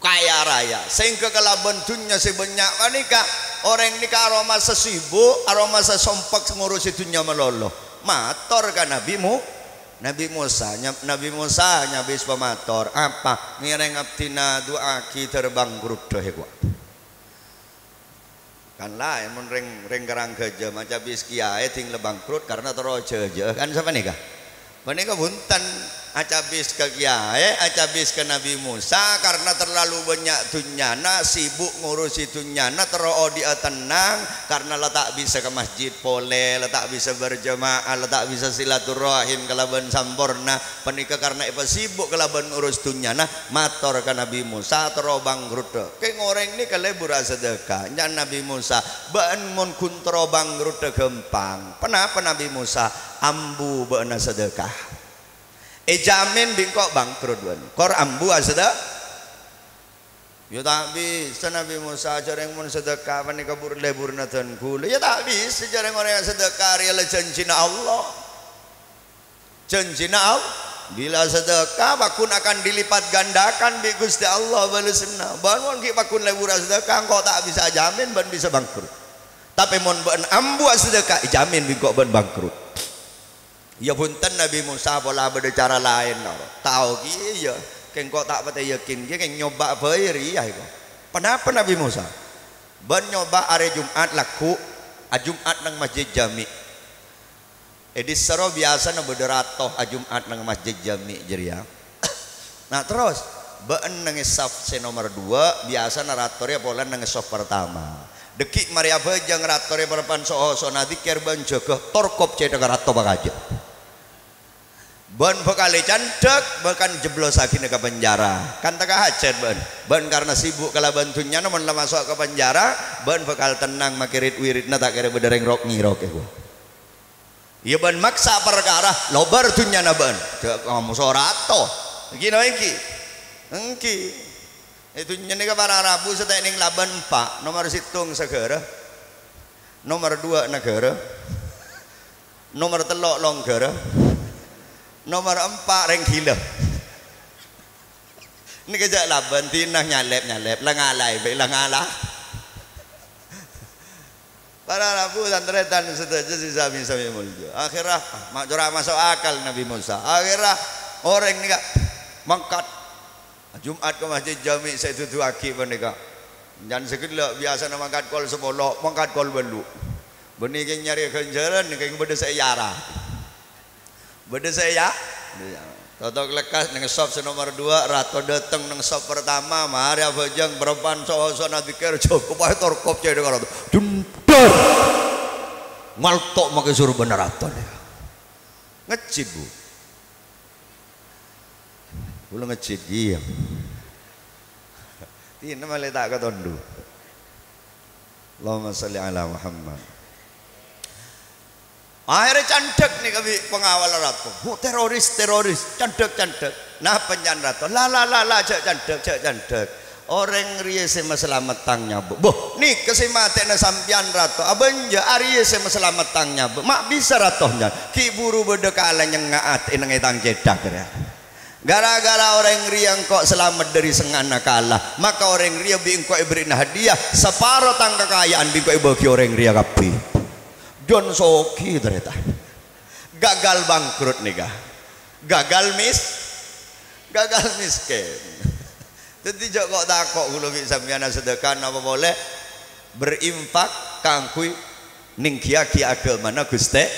kaya raya sehingga kelaban dunya sebanyak nikah orang nikah aroma sesibuk aroma sesompak ngurusi dunya meloloh mator kan Nabi Musa nyabis pemator apa ngereng abdina doa ki terbang grudoh gua kan lah yang reng kerang geja macam bis kiai ting lebangkrut karena terus aja kan siapa nikah menikah buntan acabis ke kiai, acabis ke Nabi Musa karena terlalu banyak dunyana, sibuk ngurusi dunyana, terus dia tenang karena letak bisa ke masjid pole, letak bisa berjamaah, letak bisa silaturahim kelaban sampurna penikah karena apa sibuk kelaban ngurus dunyana mator ke Nabi Musa terus bangkrut ke ngoreng ini kalebur sedekah nyan Nabi Musa baan mun kuntro bangkrut gempang kenapa Nabi Musa ambu baan sedekah jamin bingkok bangkrut wan kor ambu aseda ya tak bisa Nabi Musa jarang mun sedekah pani kabur lebur natan kula ya tak bisa jarang orang sedekah riala janjina Allah janjina Allah bila sedekah bakun akan dilipat gandakan bi Gusti Allah balesna ban wong ki bakun lebur sedekah engkau tak bisa jamin ban bisa bangkrut tapi mun ban ambu sedekah jamin bingkok ban bangkrut. Ya punten Nabi Musa pola berbicara lain tahu iya keng kok tak pati yakin dia keng nyoba bayri ya itu kenapa Nabi Musa ban nyoba hari Jumat laku Jumat nang masjid jami di sero biasa na berderato Jumat nang masjid jami jeria nah terus ban nang saf nomor 2 biasa naratornya pola nang saf pertama dekik Maria bejang ratornya berpan soho sonadikir ban jaga torkop cedek rato bagaja ban bekali candek bahkan jeblos lagi ke penjara kan tak hajat ban karena sibuk kalau bantunya namun lah masuk ke penjara ban bekal tenang makirit wirid na tak kira bedereng rok ngirok ya ban maksa perkara lobar tunya na ban kamu sorato gino engki itu nyene ke para Rabu setening laban pak nomor situng segera nomor 2 negara nomor telok longgara nomor 4 reng gila ini kejak laban tinah nyalep lengalai baik lengalah para Rabu dan teretan setuju si sami muljo akhirnya curah masuk akal Nabi Musa akhirnya orang ini kak mangkat Jumat ke masjid jami saya tutu aki menika dan segala biasa nama mangkat kol sepuluh mangkat kol belu benih nyari kenjaran kayak beda saya yara beda saya totok lekas neng sop nomor 2 rato dateng neng sop pertama mari abajang berpan soho dikir cukup ae torkop cedek rato jundar ngaltok make suruh bener rato ngecit bu kula ngecit iya tina malah tak ketondu Allahumma sholli ala Muhammad akhirnya candek nih kami pengawal ratu teroris candek nah penjan ratu la cek candek orang ria sema selamatangnya boh nih kesematena sampian ratu abanja aria sema selamatangnya mak bisa ratohnya ki buru bedekalan yang ngaat inang etang cedak ya gara-gara orang ria kok selamat dari sengana kalah maka orang ria bingko ibrin hadiah separuh tang kekayaan bingko bagi orang ria kapi John Soki ternyata gagal bangkrut nih gagal miskin jadi kok takok kalau bisa miana sedekah apa boleh berinfak kangkui ningkia agama na Guste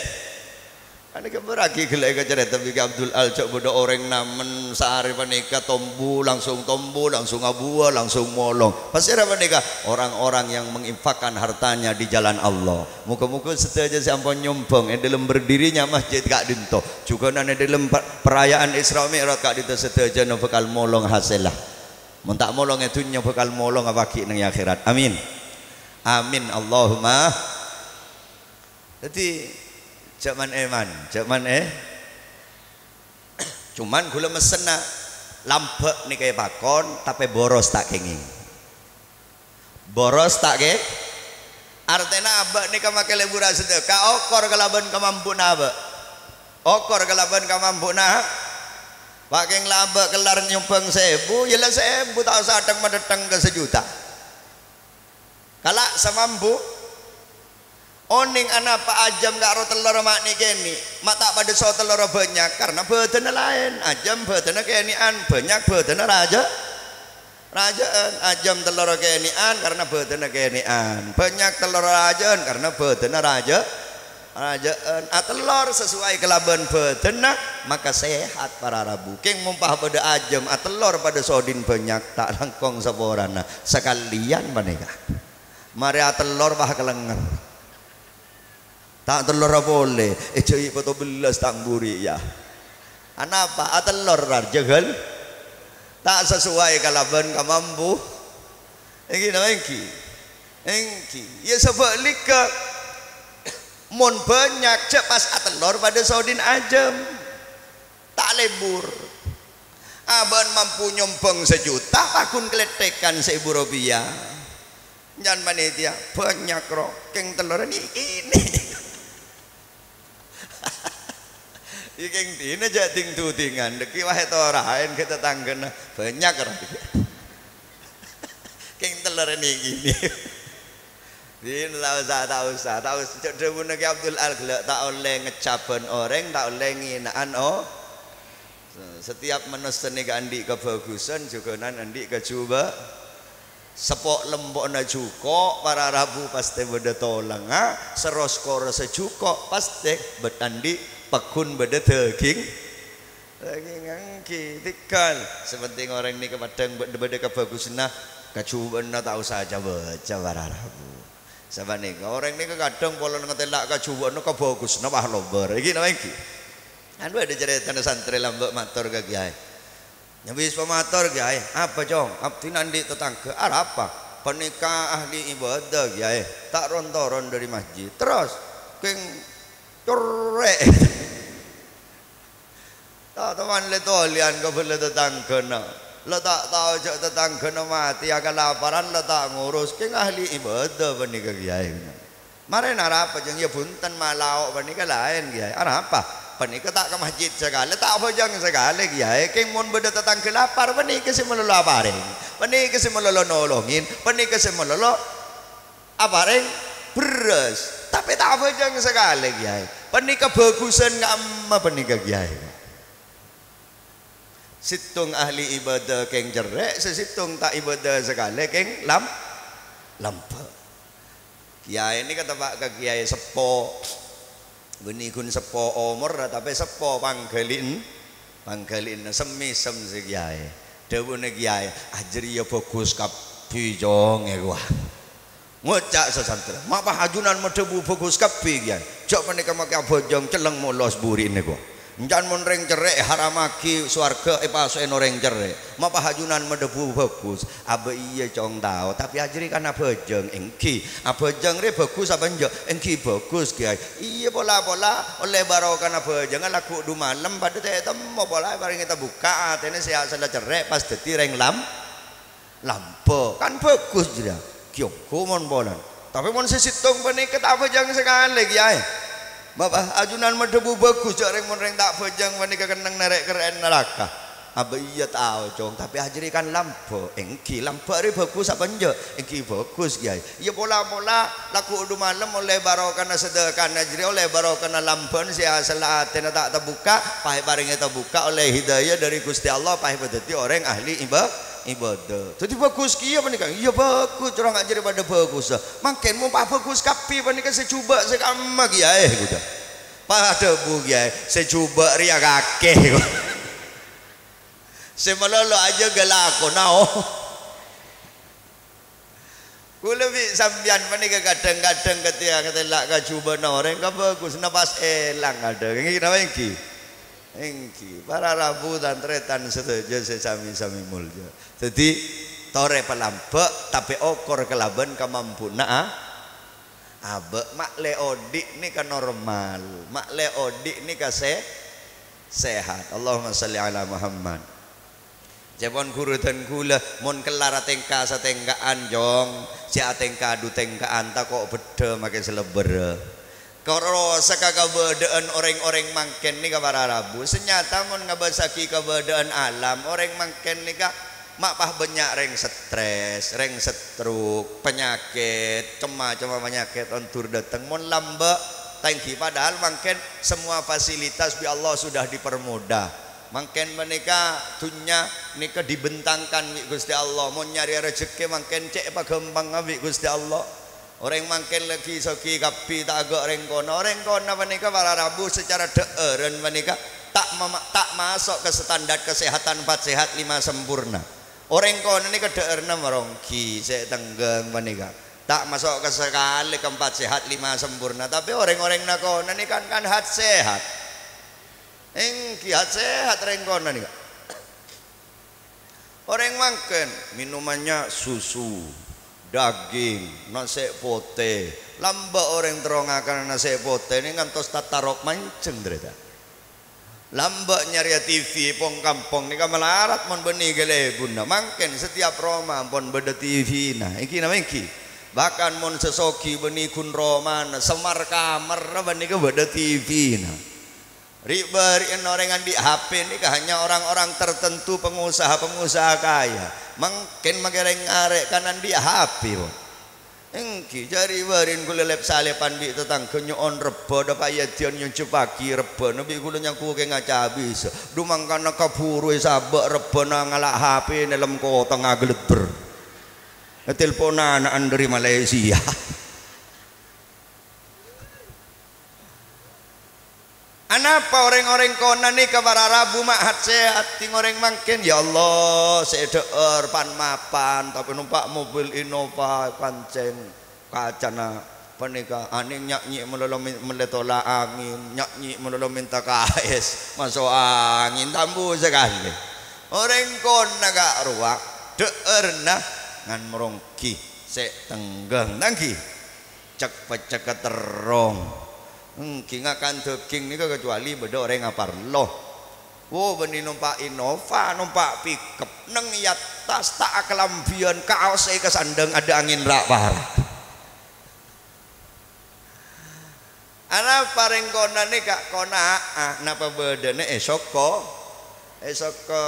ane keberaki gila cerita tapi Abdul Al cok bodoh orang namen sehari panika tombu langsung abua langsung molong pasti apa panika orang-orang yang menginfakkan hartanya di jalan Allah muka-muka setelah si ampun nyumbang dalam berdirinya masjid kak dinto juga nane dalam perayaan Isra Mi'raj kak dinto setelah no bekal molong hasil lah mentak molong itu nya bekal molong abaki nang akhirat amin Allahumma jadi cuman cuman gula mesena lampek nih kayak pakon tapi boros tak kengi artinya abak nih kama kelebura sedekah okor kelaban kemampu nabak okor kelaban kemampu nah pakai ngelabak kelar nyumbang 1000 ya lah 1000 tak usah datang ke 1 juta kalak semampu oning anak pak ajam gak ro telur mak ni keni mak tak pada so telur banyak karena badan lain ajam badan kenian banyak badan rajaan ajam telur kenian karena badan kenian banyak telur rajaan karena badan telur sesuai kelaban betenak maka sehat para Rabu. Keng mumpah pada ajem telur pada sodin banyak tak langkong saborana sekalian menikah. Mari telur bah kelengar. Tak telur boleh. Cuy foto belas tangburi ya. Anapa telur jegel tak sesuai kalaban kamambu. Engki na engki. Ya sebab lika mon banyak cepas telur pada sodin ajem tak lebur. Aban mampu nyompong 1 juta pakun keletekan 1.000 rupiah. Jangan manitia banyak roh keng telur ini. Ikeng dina jating tutingan deki wae toraen kita tanggena banyak roh. Keng telur ini gini. Din tak usah. Cek dewe Ki Abdul Al-Ghlaq tak oleh ngecaben orang, tak oleh nginaan Setiap menesteni ka andik kebagusan juga nan andik kecoba sepok lembokna cuko para Rabu pasti beda tolang seros kor secuko pasti betandi pekun beda daging angki tikal sepenting orang ini kepadang beda kebagusan kecuban tak usah baca para Rabu. Sabane orang ini kadang pola ngetelak kacuban kebagus bah lober iki napa iki. Anu ada cerita santri lambek matur ke kiai. Nyabis pematur kiai, apa jong? Abdi nandi tetangga apa? Penikah ahli ibadah kiai. Tak rontoron dari masjid. Terus keng corek. Tak teman le tolian ke bela tetangga na. Lo tak tahu cak tetangga na mati akan laparan lo tak ngurus keng ahli ibadah penikah kiai. Mari nara apa jeng ya bunten malau penikah lain kiai. Apa? Penikah tak ke masjid sekali, tak bojang sekali kiai. Keng mon beda tetangga lapar penikah si melolo apareng. Penikah si melolo nolongin, penikah si melolo apareng beres. Tapi tak bojang sekali kiai. Penikah bagusan ngama penikah kiai. Situng ahli ibadah keng jerek, sesitung tak ibadah sekali keng lampa. Kiai ini kata Pak ke kiai sepo, guni kun sepo umur, tapi sepo panggalin semisem si kiai. Dewa ne kiai, ajri ya bagus kapi jong ya gua. Ngocak sesantri, mapa hajunan medebu bagus kapi kiai. Jok menikah makai bojong celeng molos buri ne gua. Jangan monreng cerek haramaki suarga pasu enoreng cerek. Mapa hajunan medebu bagus. Abe iya cong tahu. Tapi ajri kan abejeng engki. Abejeng re bagus abenjo engki bagus kiai. Iya bola oleh barokan abejeng laku du malam pada teh temo bola bareng kita buka. Tene saya salah cerek pas deti reng lampo kan bagus dia. Kyoko mon bolan. Tapi mon sesitung peniket abejeng sekali kiai. Bapak ajunan medebu bagus jarang monreng tak bejang menikah kenang nerek keren neraka. Apa iya tahu cong tapi ajri kan lampu engki lampu hari bagus apa enjo engki bagus kiai. Iya pola laku udah malam oleh barokana sedekah ajri oleh barokana lampun si asal atena tak terbuka pahe bareng terbuka oleh hidayah dari Gusti Allah pahe berarti orang ahli ibadah. Jadi bagus kia menikah. Iya bagus orang ajri pada bagus. Makin mau bagus kapi menikah secuba sekama kiai gitu. Pada bu kiai secuba ria kakek. Semalolo aja galako nao. Kulebi sambian menikah kadang-kadang ketika ketelak kacuba orang ka bagus napas elang ada. Ini kenapa engki para Rabu dan tretan setuju sesami-sami mulja. Jadi tore pelambek tapi okor kelaban kemampuna abe mak leodik ni kan normal, mak leodik ni kan sehat. Allahumma salli ala Muhammad. Jepon guru dan gula mon kelar tengka satengkaan jong si atengka du tengkaan tak kok beda makin seleber. Kalau sekagabedaan orang-orang mangken ni para Rabu senyata mon ngabasaki kabedaan alam orang mangken ni ka mak pah banyak reng stres, reng stroke, penyakit, cema penyakit ontur datang mon lamba tangki padahal mangken semua fasilitas bi Allah sudah dipermudah. Mangken menika dunya nika dibentangkan wi Gusti Allah mon nyari rezeki mangken cek apa gampang wi Gusti Allah. Orang mangken lagi soki kapi tak agak orang kono menika para rabu secara deeren menika tak masuk ke standar kesehatan 4 sehat 5 sempurna. Orang kono ini kederna merongki saya tenggang menika tak masuk ke sekali ke 4 sehat 5 sempurna. Tapi orang-orang kono ini kan hat sehat. Hat sehat orang kono nih. Orang mangken minumannya susu, daging, nasi pote. Lamba orang terongakan nasi pote ini ngantos tatarok manceng derita. Lamba nyari TV pong kampung ni kamalarat mon beni gele bunda mangken setiap Roma pon beda TV nah iki nama iki bahkan mon sesoki beni kun Roma semar kamar beni ke beda TV nah ribari orang di HP ni hanya orang-orang tertentu pengusaha kaya mangken magereng arek kanan dia HP pon engki jari warin kula lep salepan bi tetangga nyon rebo da payadian nyon cepaki rebo nabi kula nyangku ke ngaca habis dumang kana kaburu sabak rebo nang ngalak HP dalam kota ngagleber teleponan dari Malaysia. Anapa orang-orang kona ni kabara rabu mahat sehat ting orang mangkin ya Allah seder pan mapan tapi numpak mobil Innova pancen kacana panika aning nyanyi melolong meletola angin nyanyi melolong minta KS masuk angin tambu sekali orang kona gak ruak deerna ngan merongki se tenggang nangki cek pecek terong kingakan daging ni kecuali beda orang ngapar loh. Oh beni numpak Innova, numpak pickup neng yatas tak kelambian kaos saya kesandeng ada angin rak parah. Anak paring kona ni kak kona napa beda ni esok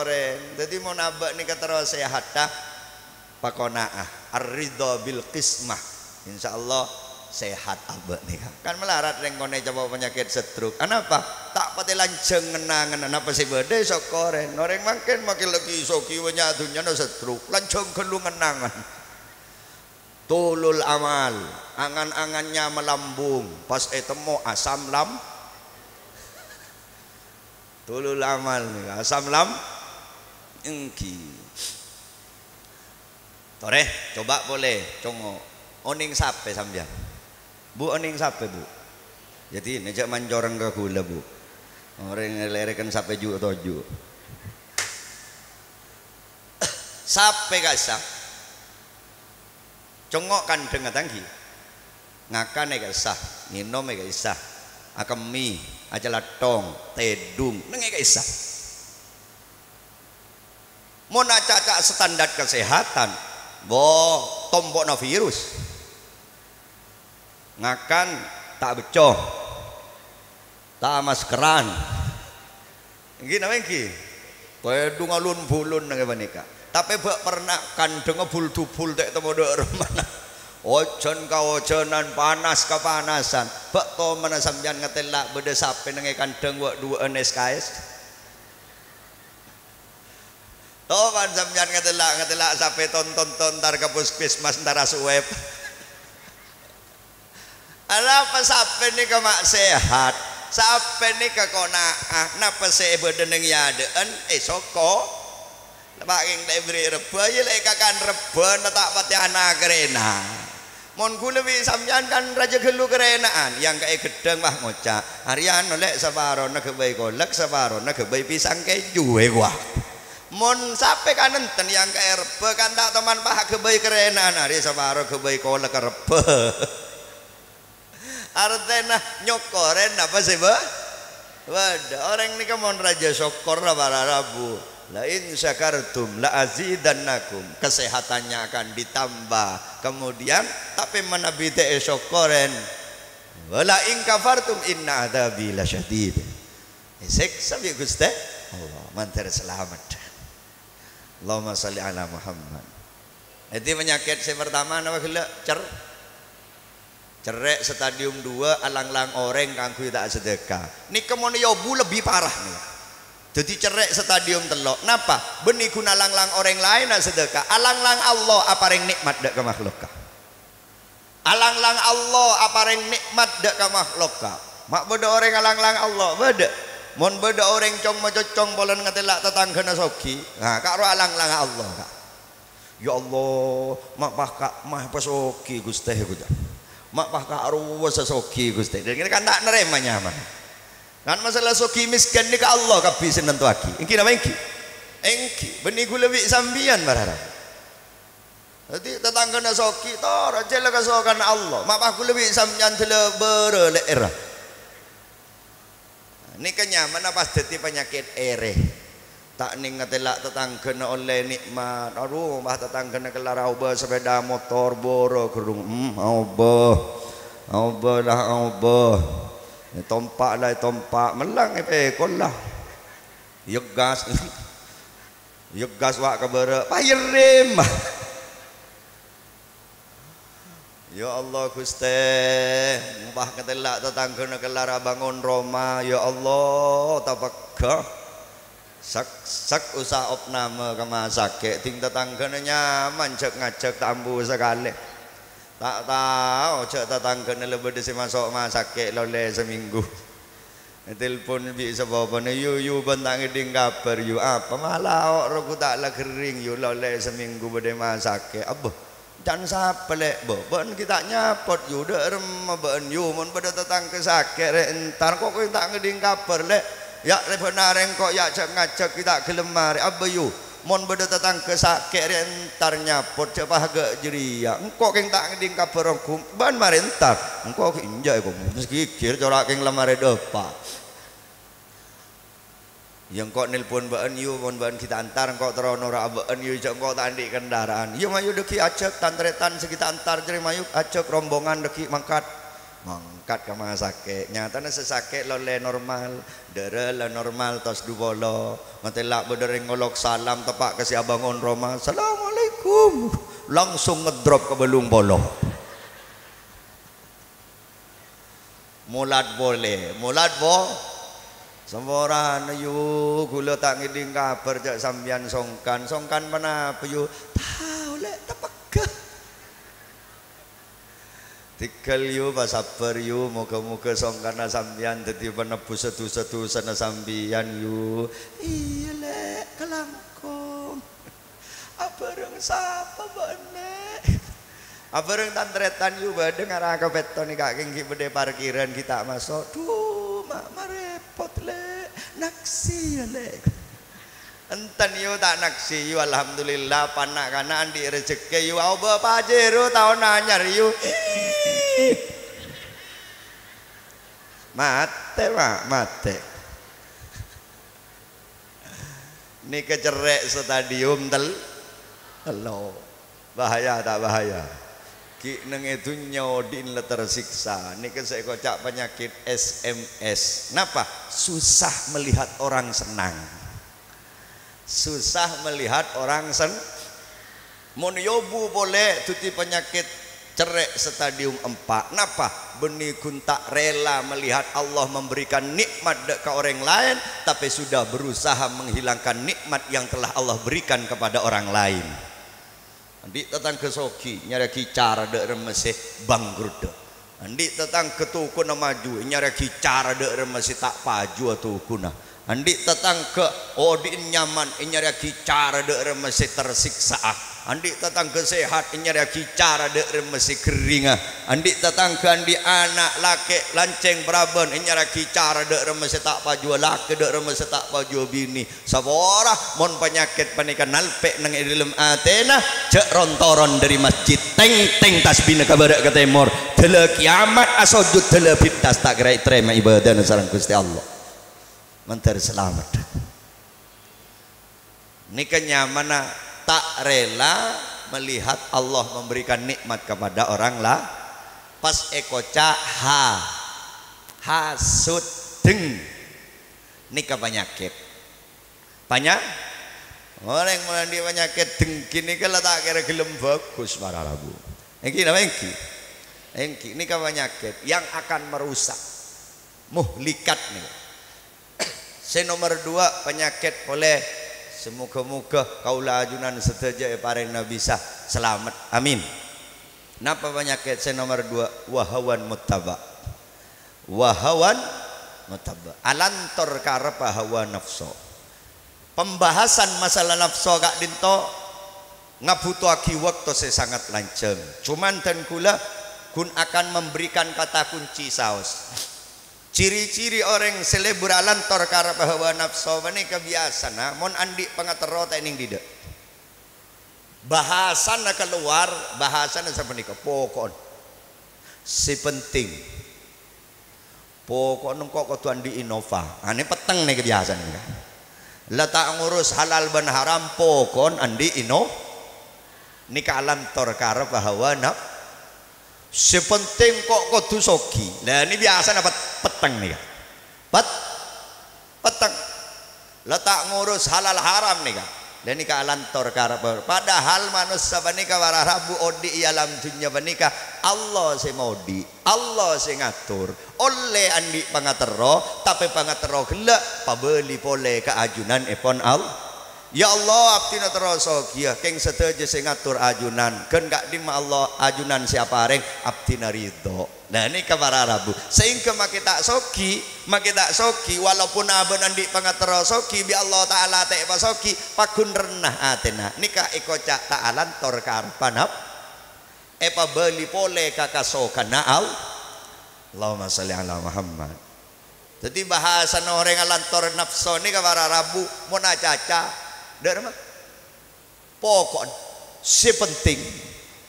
ren. Jadi mau nabak ni kata sehat dah pakona ar-ridha bil qismah. Insyaallah sehat abek nih kan melarat rengkone coba penyakit stroke kenapa tak pati lanceng ngenangan apa sih bede sokoren orang makin lagi soki wanya dunya no stroke lanceng kelu ngenangan tulul amal angan-angannya melambung pas temu asam lam tulul amal nih asam lam engki tore coba boleh congo oning sape sambian Bu oning sape bu, jadi nejak mancoreng ke gula bu, orang ngelerekan sape ju atau ju, sape kasah, congok kandeng atangki, ngakan kasah, minum kasah, akemi, aja latong, tedung, neng kasah, mau caca standar kesehatan, bo tombok no virus. Ngakan tak becoh tak maskeran iki namanya iki pedung alun bulun nang menika tapi bak pernah kandeng bul-dubul tek temu ndek mana ojon ka ojonan panas ka panasan bak to mana sampeyan ngetelak beda sape nang kandeng wak 2 SKS to kan sampeyan ngetelak sape tonton tar ke puskesmas ntar suwep. Apa sape ni kemak sehat sape ni ke kona napa se bedeneng yadeen soko paking diberi reba ye lek kakan reba tak pati anak kerena mon kula wi sampean kan raja gelu kerenaan yang kae gedeng mah ngocak harian lek sabarona kebai kolek sabarona kebai pisang keju gua mon sape kan enten yang kae reba kan tak teman pah kebai kerenaan hari sabaro kebai kolek reba artinya nyokoren apa sih bah? Wadah orang ini kamu raja syukur para rabu. La in syakartum la azidannakum kesehatannya akan ditambah. Kemudian tapi menabi te syukuren. Wala in kafartum inna adzabi lasyadid. Siksa bi Gusti Allah mantar selamat. Allahumma shalli ala Muhammad. Jadi penyakit yang pertama apa gila cerek stadium 2 alang-lang orang kanggo tak sedekah niki mon yobu lebih parah nih jadi cerek stadium telok napa beni guna alang-lang orang lain tak sedekah alang-lang Allah apa ring nikmat dak ke makhluk alang-lang Allah apareng nikmat dak ka makhluk ka mak beda orang alang-lang Allah beda mon beda orang cong macocong bolen ngatelak tetanggana soki nah karo alang-lang Allah kak ya Allah mak pakak mah pasoki Gusti kuda mak pakak aruwa sesoki Gusti dan kan tak neremanya mah kan masalah soki miskin ni ka Allah kabisen nentuaki engki nama engki benih gula wi sambian barara jadi tetangga soki tor aja lah kesokan Allah mak aku lebih sampeyan tele berelek era ini kenyaman pas dadi penyakit ere tak ning ngetelak tetangga oleh nikmat aduh mbah tetangga kelar oba sepeda motor boro gerung oba lah tompak lah tompak melang pekol lah yuk gas wak kabere payirim ya Allah Gusti mbah ketelak tetangga kelar bangun Roma ya Allah tabakka sak usah opname kama sakit ting tetangga nyaman cek ngajak tambu sekali tak tahu cek tetangga lebih desi masuk sakit lole seminggu telepon bi sebabane yu bentang iding kabar yu apa malah aku tak la kering yu lole seminggu bede sakit abah dan siapa lek ben kita nyapot yu dak rem ben yu mun pada tetangga sakit rek entar kok kowe tak ngeding kabar lek ya benar kok ya ngajak kita gelemar apa yu mun pada tetangga sakit rek entar nyapot cepah gak jeria engko keng tak ngeding kabar aku ban mari entar engko injak kok meski kir corak keng lemare depa yang kok nelpon baan yu mon baan kita antar kok terono ra baan yu jek kok tak ndik kendaraan yu mayu deki acek tantretan sekita antar jere mayu acek rombongan deki mangkat ke masake nyatane sesake lole normal dere la normal tos dubolo matelak bedereng ngolok salam tepak ke si abangon Roma assalamualaikum langsung ngedrop ke belung bolo mulat semboran yu gula tak ngiding kabar jak sambian songkan mana yu tahu lek tepegah tikal yu basabar yu moga-moga songkan sambian dadi penebus setu sana sambian yu iya lek kelangkong abareng sapa bane abareng tantretan yu badeng arah ke beton kak kengki bede parkiran kita masuk duh mak repot lek naksi ya lek enten yu tak naksi yu alhamdulillah panak kana andi rezeki yu oba pajero tahun anyar yu mate ini kecerek stadium telo bahaya tak bahaya ki neng itu nyodin le tersiksa ini saya kocak penyakit SMS kenapa susah melihat orang senang mon yobu boleh tuti penyakit cerek stadium 4 kenapa benih kun tak rela melihat Allah memberikan nikmat ke orang lain tapi sudah berusaha menghilangkan nikmat yang telah Allah berikan kepada orang lain andi tetang kesoki nyara kicara dek remese bangkrut andi tetang ketuku na maju nyara kicara dek remese tak paju atuku na andi tetang ke odin nyaman nyara kicara dek remese tersiksa andi tetang kesehat nyara kicara dek remese keringa andi tetang ke andi anak laki lanceng braben nyara kicara dek remese tak paju laki dek remese tak paju bini sabora mon penyakit panikan nalpe nang ilm atena cek rontoron dari masjid teng tasbih ka barak ke timur tele kiamat asojud tele pintas tak gerai terima ibadah sareng Gusti Allah mentar selamat ini kenyamanan tak rela melihat Allah memberikan nikmat kepada orang lah pas ekoca hasud deng nikah penyakit banyak orang melandi penyakit dengki ini kalau tak kira gelem bagus para lagu engki nikah penyakit yang akan merusak muhlikat nih nomor 2 penyakit boleh semoga-moga kaulah ajunan sedaja parena bisa selamat amin Napa penyakit saya nomor 2? Wahawan muttaba. Wahawan muttaba. Alantor karep hawa nafsu. Pembahasan masalah nafsu gak dinto ngabutuhake waktu saya sangat lanceng. Cuman dan kula kun akan memberikan kata kunci saos. Ciri-ciri orang selebur alantor karep hawa nafsu menika biasana mon andi pangatero tening didik. Bahasana keluar, bahasana sapunika pokok si penting pokok nengkok kudu andi innova. Ane peteng nih kebiasaan nih. Letak ngurus halal ben haram pokon andi nika alantor karep hawa nafsu. Si penting kok kudu sogi. Lah ini biasa dapat peteng nih. Peteng. Letak ngurus halal haram nih kan. Dan nika alantor karep. Padahal manusia banika wararabu odi alam dunya banika Allah si modi, Allah si ngatur. Oleh andi pangatero, tapi pangatero gelak pabeli pole keajunan epon Allah. Ya Allah abdina terasa kia keng seteje sing ngatur ajunan ken gak dima Allah ajunan siapa reng abdina ridho. Nah ini para rabu sehingga makita soki walaupun aben andi pangatero soki bi Allah taala te pasoki pakun renah atena nika ikoca taalan tor karpanap epa beli pole kakasokan naal Allahumma sholli ala Muhammad. Jadi bahasa orang alantor nafsu nika para rabu mona caca darma pokok si penting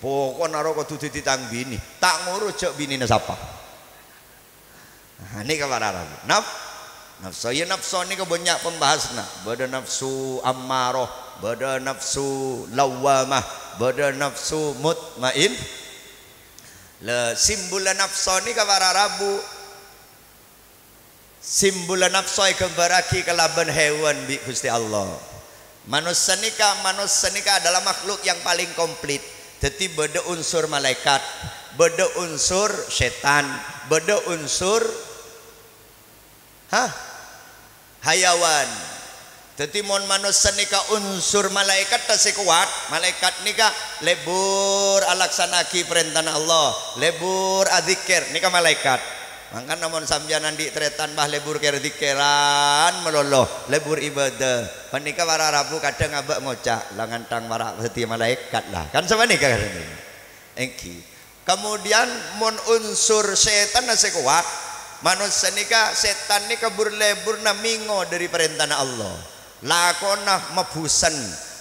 pokok naro kudu ditang bini tak ngurus cek bini sapa. Nah ini kabar nafsu ya nafsu ini banyak pembahasna bada nafsu ammaroh bada nafsu lawamah bada nafsu mutmain le simbol nafsu ini kabar rabu simbol nafsu kebaraki kelaban hewan bi Gusti Allah. Manusia nika adalah makhluk yang paling komplit. Jadi beda unsur malaikat, beda unsur setan, beda unsur hayawan. Jadi mon manusia nika unsur malaikat tasih kuat. Malaikat nika lebur alaksanaki perintah Allah, lebur adzikir nika malaikat. Mangkan namun samjanan di tretan bah lebur ker dikeran meloloh lebur ibadah panika para rabu kadang abak ngocak langan tang marak setia malaikat lah kan sama nih kan engki kemudian mon unsur setan nase kuat manusia nika setan nika berlebur namingo dari perintah Allah lakonah mabusan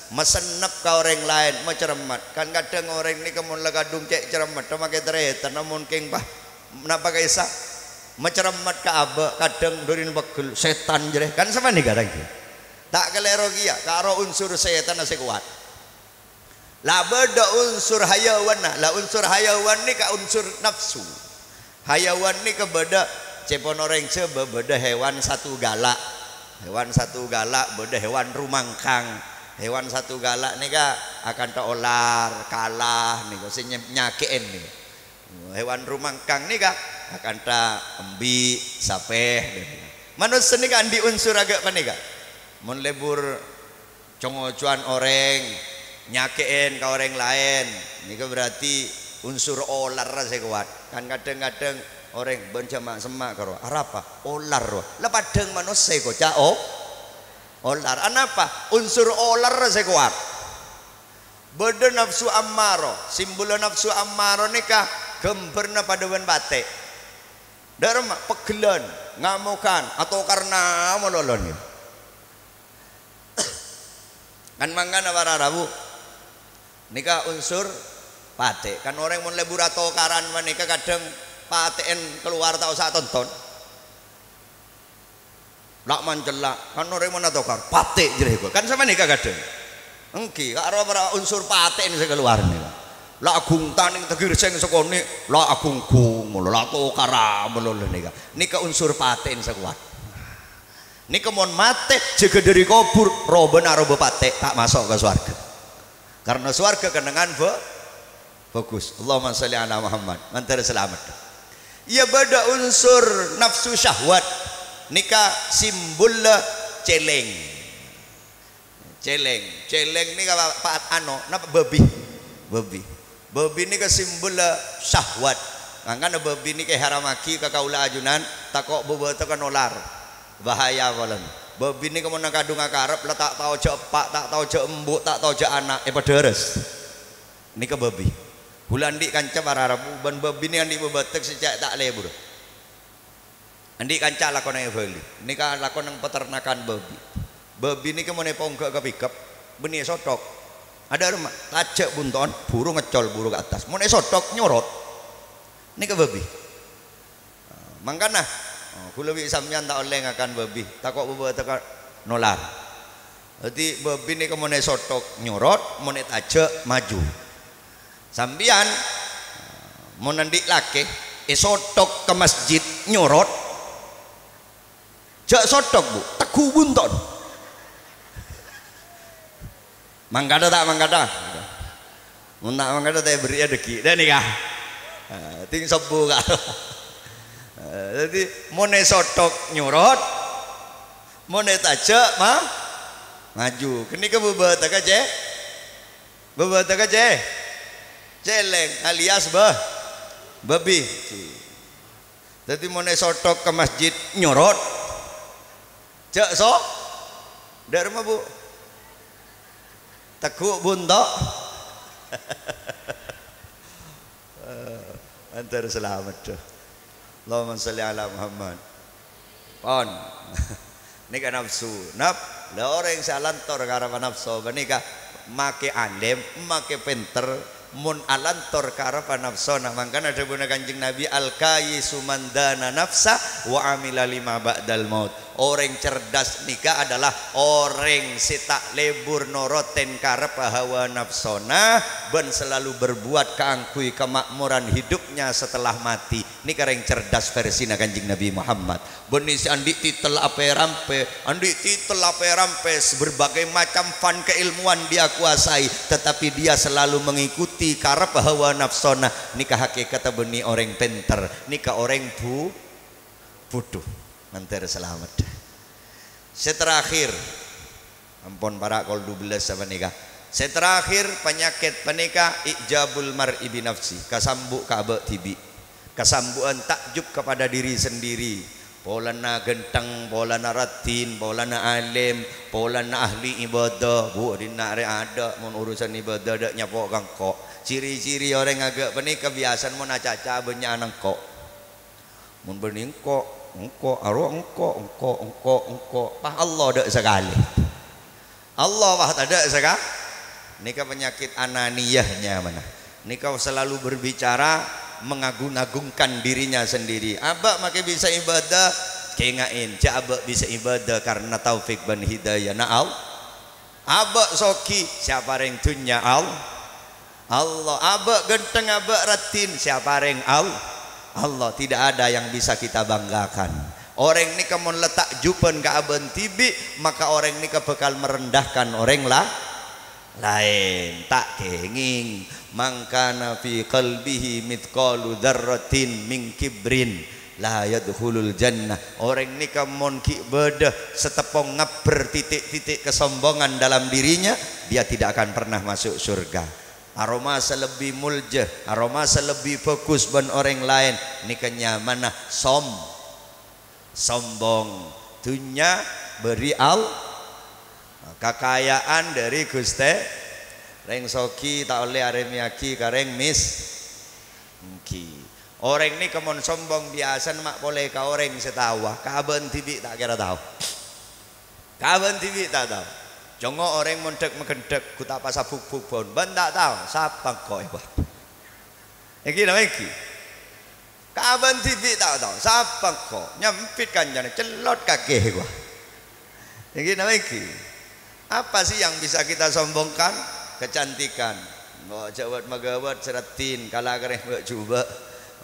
mesenep ke orang lain maceremat kan kadang orang nika mon lagadung cek ceremat make tretan namun king bah menapa kaisa maceramat ka aba kadang dorin begel setan jereh kan sama nih kadang tak kelero kia karo unsur setan nasi kuat lah beda unsur hayawan lah unsur hayawan ni ka unsur nafsu hayawan ni ke beda cepon orang sebe beda hewan satu galak beda hewan rumangkang hewan satu galak ni ka akan tak olar kalah nih si nyakein nih hewan rumangkang nih ka akan tak embi sapeh manusia ini kan di unsur agak panika mun lebur congocuan orang nyakein ke orang lain ini berarti unsur olar saya kuat kan kadang-kadang orang bencamak semak karo apa olar lah padang manusia kok cak olar anapa unsur olar saya kuat beda nafsu ammaro simbol nafsu ammaro nikah gemberna paduan batik dharma pegelan ngamukan atau karena melolon kan mangkana para rabu nikah unsur pate kan orang mun lebur atau karan menika kadang paten keluar tau sak tonton lak mancelak kan orang mun atau kar pate jereh kan sama nikah kadang engki karo para unsur pate ini keluar nih la agung taning tegir sing sekone la agung gung la to karam lho nika unsur paten sekuat nika mon mate jaga dari kubur roben aroba pate tak masuk ke swarga karena swarga kenangan bagus Allahumma sholli ala Muhammad mantar selamat ya beda unsur nafsu syahwat nika simbol celeng nika pak ano napa babi Babi ni ke simbol syahwat. Angkan babi ni ke haramaki ke kaula ajunan takok bebeta kan olar. Bahaya walan. Babi ni kemun kadung akarep letak tau je pak, tak tau je embuk, tak tau je anak pederes. Ni ke babi. Bulan dik kanca bararabu ban babi ni andi bebetek sejak tak lebur. Andi kanca lakon yang beli. Ni ka lakon yang peternakan babi. Babi ni kemun ponggok ke pikap benih sotok. Ada rumah tajak bunton burung ngecol burung ke atas mau sotok nyorot ini ke babi mangkana kula wi sampeyan tak oleh ngakan babi takok bebeta tak nolar jadi babi ini ke mau sotok nyorot mau tajak maju sampeyan mau nandik laki sotok ke masjid nyorot jak sotok bu teku bunton mangkada tak mangkada munak mangkada tak beri rezeki dah nikah ting sebu kak jadi mone sotok nyurot mone tajak mah maju kini ke bebeta kaje celeng alias babi jadi mone sotok ke masjid nyurot cek sok dari rumah bu tekuk buntok antar selamat tuh Allahumma sholli ala Muhammad pon ini kan nafsu lah orang yang salantor karena nafsu menikah make alim make pinter mun alantor karena nafsu nah makanya ada guna kanjeng Nabi al-kayisu mandana nafsa wa amila lima ba'dal maut. Orang cerdas nikah adalah orang setak lebur noroten karep hawa nafsona ben selalu berbuat keangkui kemakmuran hidupnya setelah mati. Ini orang cerdas versi kanjeng Nabi Muhammad. Benis andi titel apa rampe, berbagai macam fan keilmuan dia kuasai, tetapi dia selalu mengikuti karep hawa nafsona. Nikah hakikat benih orang pinter, nikah orang bodoh. Nanti selamat. Seterakhir ampun para kol 12 sama nikah. Seterakhir penyakit penikah ijabul mar'i bi nafsi, kasambuk ka tibi. Kasambuan takjub kepada diri sendiri. Polana genteng, polana ratin, polana alim, polana ahli ibadah. Bu dina ada mun urusan ibadah dak nyapok kangkok. Ciri-ciri orang agak penikah kebiasaan mun acaca banyak anak kok. Mun beningkok engko aro engko pah Allah dak sekali Allah pah tak sekali nikah penyakit ananiyahnya mana nikah selalu berbicara mengagung-agungkan dirinya sendiri abak make bisa ibadah kengain cak abak bisa ibadah karena taufik dan hidayah na abak soki siapa reng dunya Allah abak genteng abak ratin siapa reng Allah tidak ada yang bisa kita banggakan. Orang ini kamu letak jupen ke aben tibi, maka orang ini bakal merendahkan orang lain. Tak kenging. Mangkana fi qalbihi mitqalu dzarratin min kibrin la yadkhulul jannah. Orang ini kamu bedah setepong ngaber titik-titik kesombongan dalam dirinya, dia tidak akan pernah masuk surga. Aroma selebih muljah, aroma selebih fokus ban orang lain. Ini kenyamanan sombong. Dunia beri kekayaan dari Gusti. Reng soki tak oleh aremiaki kareng ki. Orang ini kemon sombong biasa mak boleh ka orang setawa. Kaben tibi tak kira tahu. Kaben tibi tak tahu. Jongo orang mondek mengendek kutak pasal buk bon ban tak tahu siapa kau ibu iki iki kaban TV tak tahu siapa kau nyampit kanjane celot kaki gua iki apa sih yang bisa kita sombongkan kecantikan mau jawat magawat seratin kalah kereh coba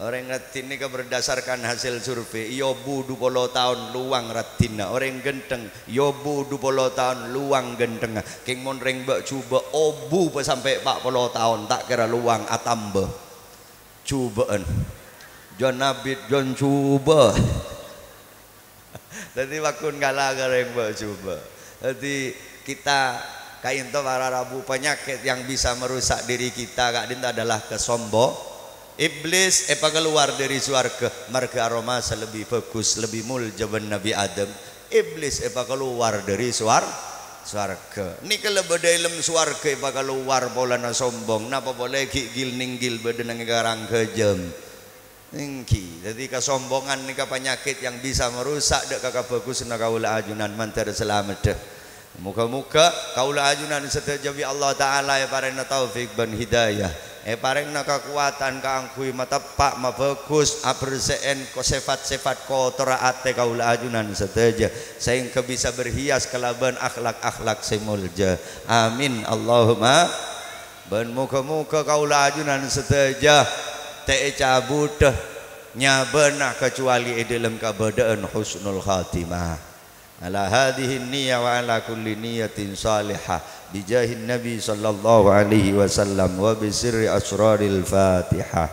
orang ratin ini berdasarkan hasil survei yobu 20 tahun luang ratina orang genteng yobu 20 tahun luang genteng king mon reng bak coba obu sampai 40 tahun tak kira luang atamba cobaan John Nabit John coba jadi wakun kalah kereng bak coba jadi kita Kain to para rabu penyakit yang bisa merusak diri kita Kak Dinto adalah kesombong. Iblis keluar dari surga marga aroma lebih bagus lebih muljaban Nabi Adam. Iblis keluar dari surga. Ni kalau berdalam surga keluar bolana sombong. Napa boleh gil ninggil badan ngarang kejam. Ningki. Jadi kesombongan ni penyakit yang bisa merusak dek kakak bagus na kaula ajunan mantar selamat dek. Muka-muka kaula ajunan seteja bi Allah Ta'ala ya parena taufik ban hidayah parena kekuatan kaangkui matepak ma bagus aberseen ko sifat-sifat kotor ate kaula ajunan seteja sehingga bisa berhias kelaban akhlak-akhlak semulja amin Allahumma ban muka-muka kaula ajunan seteja teh cabut nyabana kecuali dalam kabadaan husnul khatimah ala hadhihi niyyah wa ala kulli niyatin salihah bijahin nabi sallallahu alaihi wasallam wa bi sirri asraril fatihah.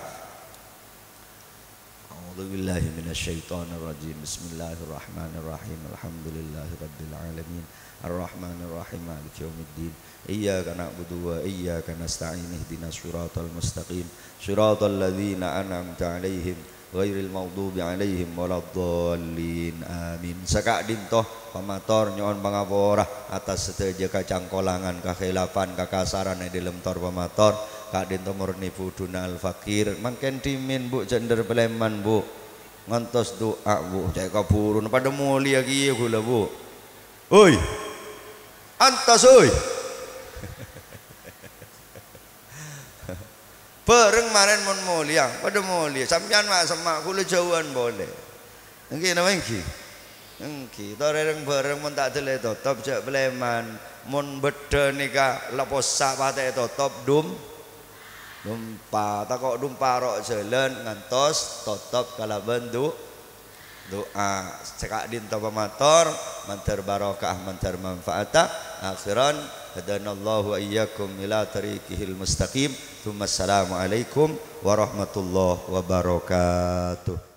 A'udzu billahi minasyaitonir rajim. Bismillahirrahmanirrahim. Alhamdulillahi rabbil alamin. Arrahmanir rahim. Maliki yaumiddin. Iyyaka na'budu wa iyyaka nasta'in. Ihdinas shiratal mustaqim. Shiratal ladzina an'amta 'alaihim ghairil maghdubi 'alaihim waladdallin. Amin. Sakak dintoh pamator nyon pangapora atas seteja kacangkolangan kakhilapan kakasaran di dalam tor pamator kak dintoh murni buduna al fakir mangken timin bu jender peleman bu ngantos doa bu cek kaburu pada mulia kieu kula bu. Oi antas oi bareng maren mon mulia pada mulia sampean mak semak kula jauhan boleh nggih napa nggih nggih toreng bareng mon tak dele totop jak pleman mon bedhe nika lepo sak pate totop dumpa tak kok dumpa rok jalan ngantos totop kala bendu doa cekak dinto pamator mantar barokah mantar manfaatah akhiran hadanallahu wa iyyakum ila tariqihil mustaqim. Assalamualaikum warahmatullahi wabarakatuh.